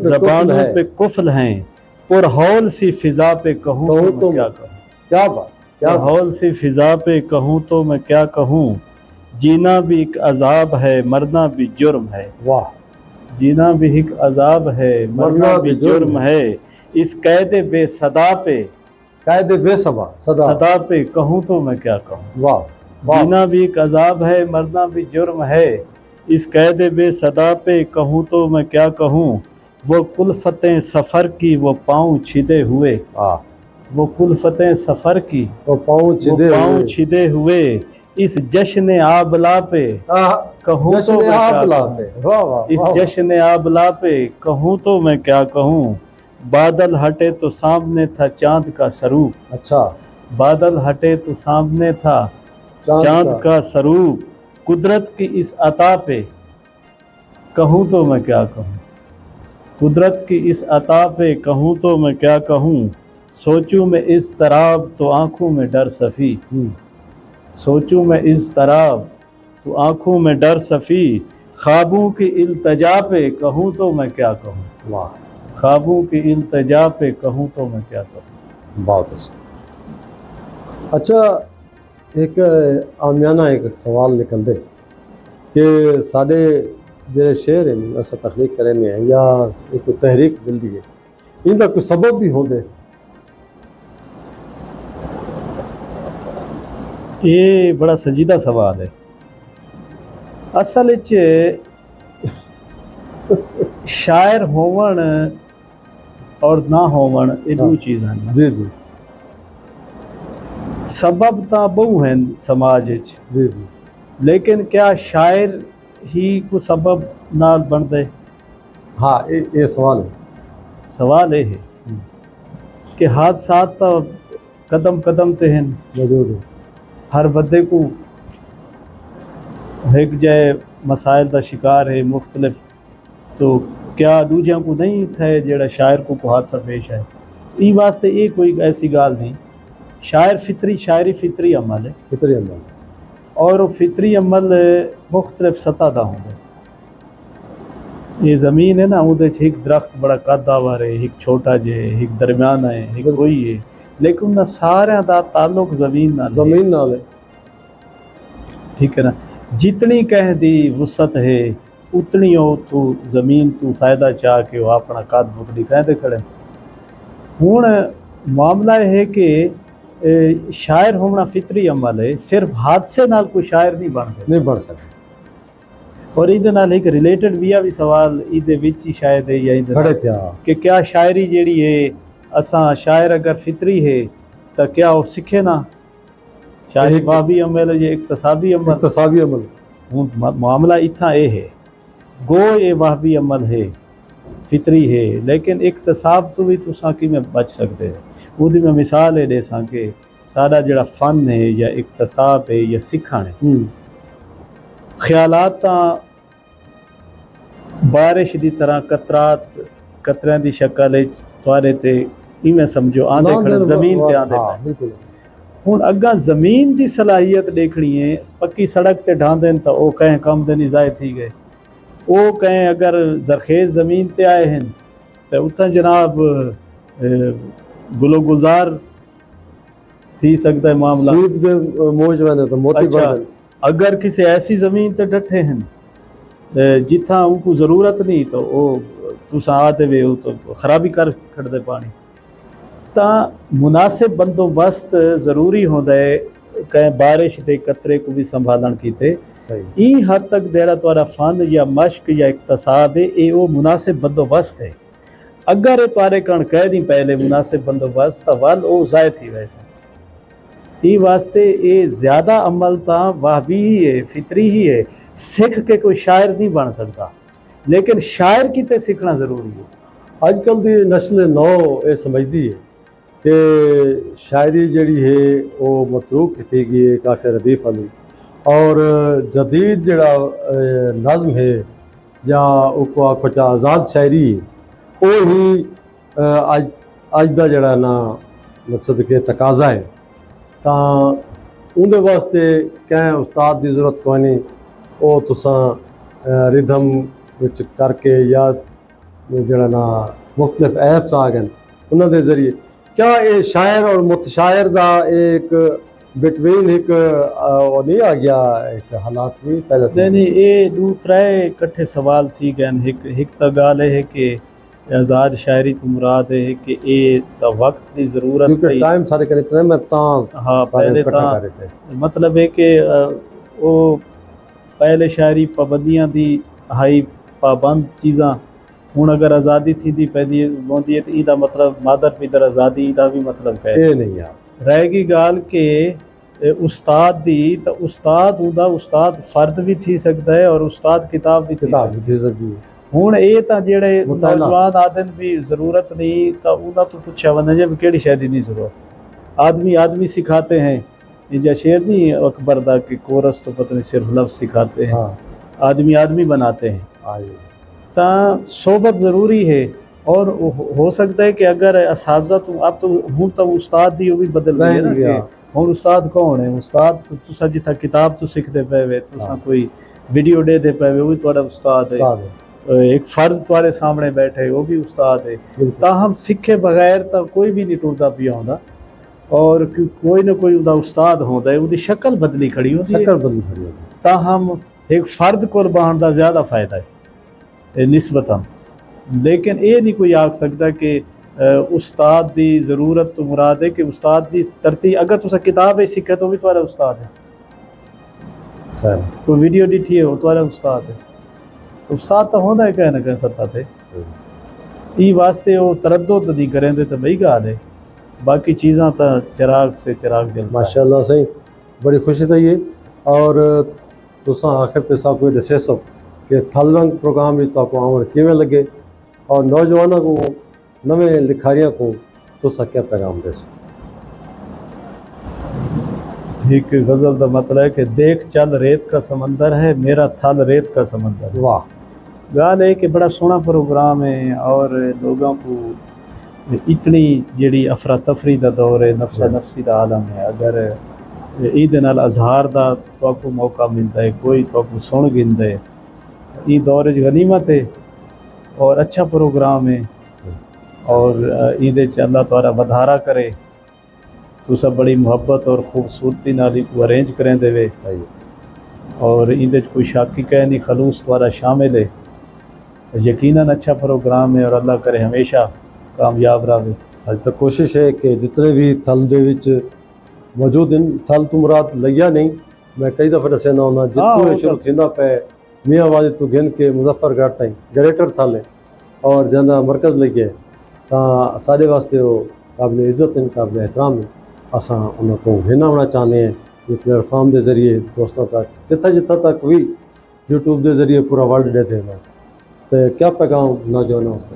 पे कुफ़्ल हैं। पुरहौल सी फ़िज़ा पे कहूँ तो मैं क्या कहूँ। क्या बात, क्या बात। पुरहौल सी फ़िज़ा पे कहूँ तो मैं क्या कहूँ। जीना भी एक अज़ाब है मरना भी जुर्म है। वाह। जीना भी एक अज़ाब है मरना भी जुर्म है। इस कैद बेसदा पे कैद बेसबा सदा पे कहूँ तो मैं क्या कहूँ। वाह वाह। जीना भी एक अज़ाब है मरना भी जुर्म है। इस कैद बेसदा पे कहूँ तो मैं क्या कहूँ। वो कुल्फ़तें सफ़र की वो पाँव छिदे हुए। वो कुल्फ़तें सफ़र की वो पाँव छिदे हुए। इस जश्न आबला पे कहूँ तो मैं क्या कहूँ। इस जश्न आबला पे कहूँ तो मैं क्या कहूँ। बादल हटे तो सामने था चाँद का सरूप। अच्छा, बादल हटे तो सामने था चाँद का सरूप। कुदरत की इस अता पे कहूँ तो मैं क्या कहूँ। कुदरत की इस अता पे कहूँ तो मैं क्या कहूँ। सोचूं मैं इस तराब तो आँखों में डर सफ़ी। सोचूं मैं इस तराब तो आँखों में डर सफ़ी। ख्वाबों की इल्तजा पे कहूँ तो मैं क्या कहूँ। वाह। ख्वाबों की इल्तजा पे कहूँ तो मैं क्या कहूँ। बहुत अच्छा। एक आमियाना एक सवाल निकल दे कि साढ़े जो शेर हैं अस तख्लीक करेंगे हैं या एक तहरीक मिलती है इनका कोई सबब भी होंगे। ये बड़ा संजीदा सवाल है। असल शायर होवन और ना होवन ये दो चीज़ हैं। जी जी। सबब तो बहु हैं समाज जी जी। लेकिन क्या शायर ही को सबब नाल बन दे। हाँ ये सवाल ये है कि हादसात तो कदम कदम ते हैं मौजूद है। हर बंदे को एक जय मसाइल का शिकार है मुख्तलिफ। तो क्या दूजिया को नहीं थे जेड़ा शायर को हादसा पेश है। ई वास्ते ये कोई ऐसी गाल नहीं। शायरी फितरी अमल है। फितरी अमल और फितरी अमल मुख्तलिफ सतह का होंगे। ये ज़मीन है ना उधर एक दरख्त बड़ा कदावर है एक छोटा जे एक दरम्याना है एक कोई है लेकिन उन्हें सारे का ताल्लुक ज़मीन नाल है। ठीक है ना। जितनी कह दी वुसत है उतनी हो तू ज़मीन तू फ़ायदा चाह के वो अपना कद बुकड़ी कहते खड़े। हुण मामला है कि शायर होना फितरी अमल है। सिर्फ हादसे नाल कोई शायर नहीं बन सकता। और इहदे नाल एक रिलेटेड भी सवाल इहदे विच ही शायद है या इहदे कि क्या शायरी जेड़ी है असा शायर अगर फितरी है तो क्या वो सीखे ना। शायरी वाहबी अमल है या इक्तसाबी अमल। हुण मामला इतना ये है गो ये वाहबी अमल है फितरी है लेकिन इक्तसाब तो भी तुसा कि में बच सकते हैं। उदी में मिसाल है देसा कि सारा जड़ा फन है या इक्तसाब है या सीखण है ख्यालात बारिश की तरह कतरियां की शक्ल तुआरे ते इवें समझो आंदे खड़े ज़मीन ते आंदे। हुण अग्गा ज़मीन की सलाहियत देखनी है पक्की सड़क ते ढांदे तो वो कहें कम दिन ज़ाय थी गए। वो कहें अगर ज़रखेज़ ज़मीन ते आए हैं तो उतना जनाब गुलो गुलजार थी सकता है मामला। सीप दे मोज वने तो मोती अच्छा, बन अगर किसी ऐसी ज़मीन ते डटे हैं जिथा उनको ज़रूरत नहीं तो वो तुसा आते वे वो तो खराबी कर छड़ दे पानी। ता मुनासिब बंदोबस्त ज़रूरी होंदा है कहीं बारिश के कतरे को भी संभालन कीते। सही ई हद तक देरा तुम्हारा फन या मश्क या इक्तसाब है ये वो मुनासिब बंदोबस्त है। अगर ये तुम्हारे कण कह दी पहले मुनासिब बंदोबस्त तो वल वो ज़ाय थी वैसे ई वास्ते ये ज़्यादा अमल ता वाहबी ही है, फितरी ही है। सिख के कोई शायर नहीं बन सकता, लेकिन शायर किते सीखना ज़रूरी है। अजकल दी नस्ल नौ ये समझदी है कि शायरी जड़ी है वो मतरूक की गई है काफ़ी रदीफ वाली, और जदीद जड़ा नज़म है या उको आखो चा आज़ाद शायरी है वो ही अज अज दा जड़ा ना मकसद के तकाजा है। तां उंदे वास्ते कैं उस्ताद की जरूरत कोई नहीं, वो तुसां रिदम विच करके या जड़ा ना मुख्तलिफ ऐप्स आ गए उन्हों के जरिए क्या ये शायर और मुतशायर का एक बिटवीन एक वो नहीं आ गया, एक हालात भी पैदा थी? नहीं ये दू त्रै कट्ठे सवाल थी गए। हिक त गाल है कि आज़ाद शायरी तो मुराद है कि ये तो वक्त की ज़रूरत क्योंकि टाइम सारे कने इतने मैं हाँ पहले इकट्ठा कर रहे थे। मतलब है कि वो पहले शायरी पाबंदियां दी हाई पाबंद चीज़ां हूँ अगर आज़ादी थी दी पैदी होंदी है तो इदा मतलब मादर पिदर आज़ादी इदा भी मतलब कह ये नहीं यार रहेगी गाल के उस्ताद दी तो उस्ताद उदा उस्ताद फर्द भी थी सकता है और उस्ताद किताब भी थी सकती हूँ ये तो जेड़े नौजवान आदन भी ज़रूरत नहीं तो उदा तो पुछा वने जे केड़ी शायद नहीं ज़रूरत। आदमी आदमी सिखाते हैं या शेर नहीं अकबर दा कि कोरस तो पता नहीं सिर्फ लफ्ज़ सिखाते हैं। हाँ। आदमी आदमी बनाते हैं ता सोबत ज़रूरी है। और हो सकता है कि अगर असाज़ा तो अब तो हूँ तो उस्ताद ही वो भी बदल गए ना कि हूँ उस्ताद कौन है। उस्ताद तुसा जिथा किताब तो सीखते पे वे तुसा कोई वीडियो दे दे पे वो भी थोड़ा उस्ताद है। एक फ़र्ज तुम्हारे सामने बैठे वो भी उस्ताद है। ताहम सीखे बगैर तो कोई भी नहीं टुरदा पिया होंदा और कोई ना कोई उदा उस्ताद होंदा है उदी शक्ल बदली खड़ी होती है। ताहम एक फ़र्द को बहान दा ज़्यादा फ़ायदा है निस्बतन, लेकिन ये नहीं कोई आख सकता कि उस्ताद की ज़रूरत तो मुराद है कि उस्ताद की तरतीब अगर तुसा किताब है सीखे तो भी तुम्हारा उस्ताद है। कोई वीडियो डिठी है वो तुम्हारा उस्ताद है। उस्ताद तो होंदा है कहीं ना कहीं सत्ता थे ई वास्ते वो तरद्दुद नहीं करेंदे तो बई गाल है। बाकी चीज़ां तो चिराग से चिराग जलता है। माशाअल्लाह सही बड़ी खुशी थी ये। और तुसा आखिर ते सा कोई दसे सो कि थलरंग प्रोग्राम भी तो आवन किवें लगे और नौजवानों को नवे लिखारियों को तुसा क्या पैगाम दे सो? एक गज़ल का मतलब है कि देख चल रेत का समंदर है मेरा थल रेत का समंदर है। वाह गाल है कि बड़ा सोहना प्रोग्राम है और लोगों को इतनी जी अफरा तफरी का दौर है नफसा नफसी का आलम है। अगर ईद नाल अजहार का तो मौका मिलता है कोई तो सुन गिनता है ई दौर गनीमत है और अच्छा प्रोग्राम है। और ईद अल्लाह ताला वधारा करे तो सब बड़ी मुहब्बत और खूबसूरती नाल को अरेंज करें देवे और ईद कोई शाकी कह नहीं खलूस द्वारा शामिल है तो यकीनन अच्छा प्रोग्राम है और अल्लाह करे हमेशा कामयाब रहे। अज तक कोशिश है कि जितने भी थल दे विच मौजूद इन थल तो मुराद लिया नहीं मैं कई दफ़ा दसे ना होना जितों शुरू थींदा पे मियाँ वाली तो गिन के मुजफ्फरगढ़ ताईं ग्रेटर थल है और जंदा मरकज़ लगे तां साढ़े वास्ते वो काबिल इज़्ज़त हैं काबिल एहतराम है। असां उनको हिना होना चाहते हैं ये प्लेटफॉर्म के जरिए दोस्तों तक जिथा जिथा तक भी यूट्यूब के जरिए पूरा वर्ल्ड देते हैं तो क्या पैगाम नौजवानों वास्ते?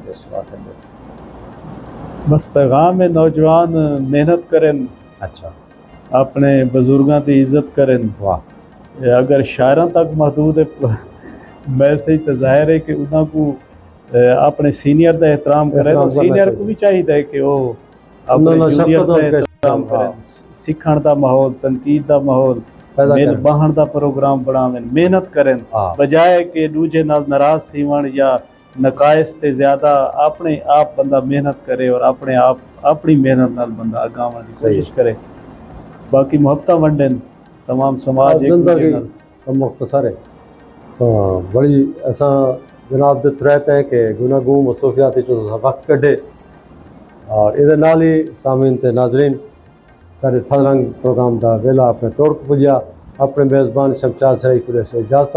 बस पैगाम है नौजवान मेहनत करें अच्छा अपने बुजुर्गों की इज्जत करें। वाह अगर शायरों तक महदूद है वैसे ही तो जाहिर है कि उनको अपने सीनियर का एहतराम करें तो सीनियर को भी चाहिए कि वो अपने जूनियर का एहतराम करें। सीखण का माहौल तनकीद का माहौल बहन का प्रोग्राम बनावें मेहनत करें बजाय कि दूजे नाल नाराज़ थी वन या नकाइस ते ज़्यादा अपने आप बंदा मेहनत करे और अपने आप अपनी मेहनत नाल बंदा अगां वधण दी कोशिश करे। बाकी मोहब्बत वंडन तमाम समाज एक दूजे ज़िंदगी नाल तो मुख्तसर है। तो बड़ी असां जनाब दे थ्रैत है कि गुनागू मसरूफियात जो वक्त कढे और इहदे नाल ही सामीन ते नाजरीन सारे थलरंग प्रोग्राम दा वेला अपने तोड़ पुजा। अपने मेज़बान शमशाद सराई को इजाज़त।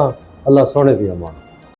अल्लाह सोने दी अमान।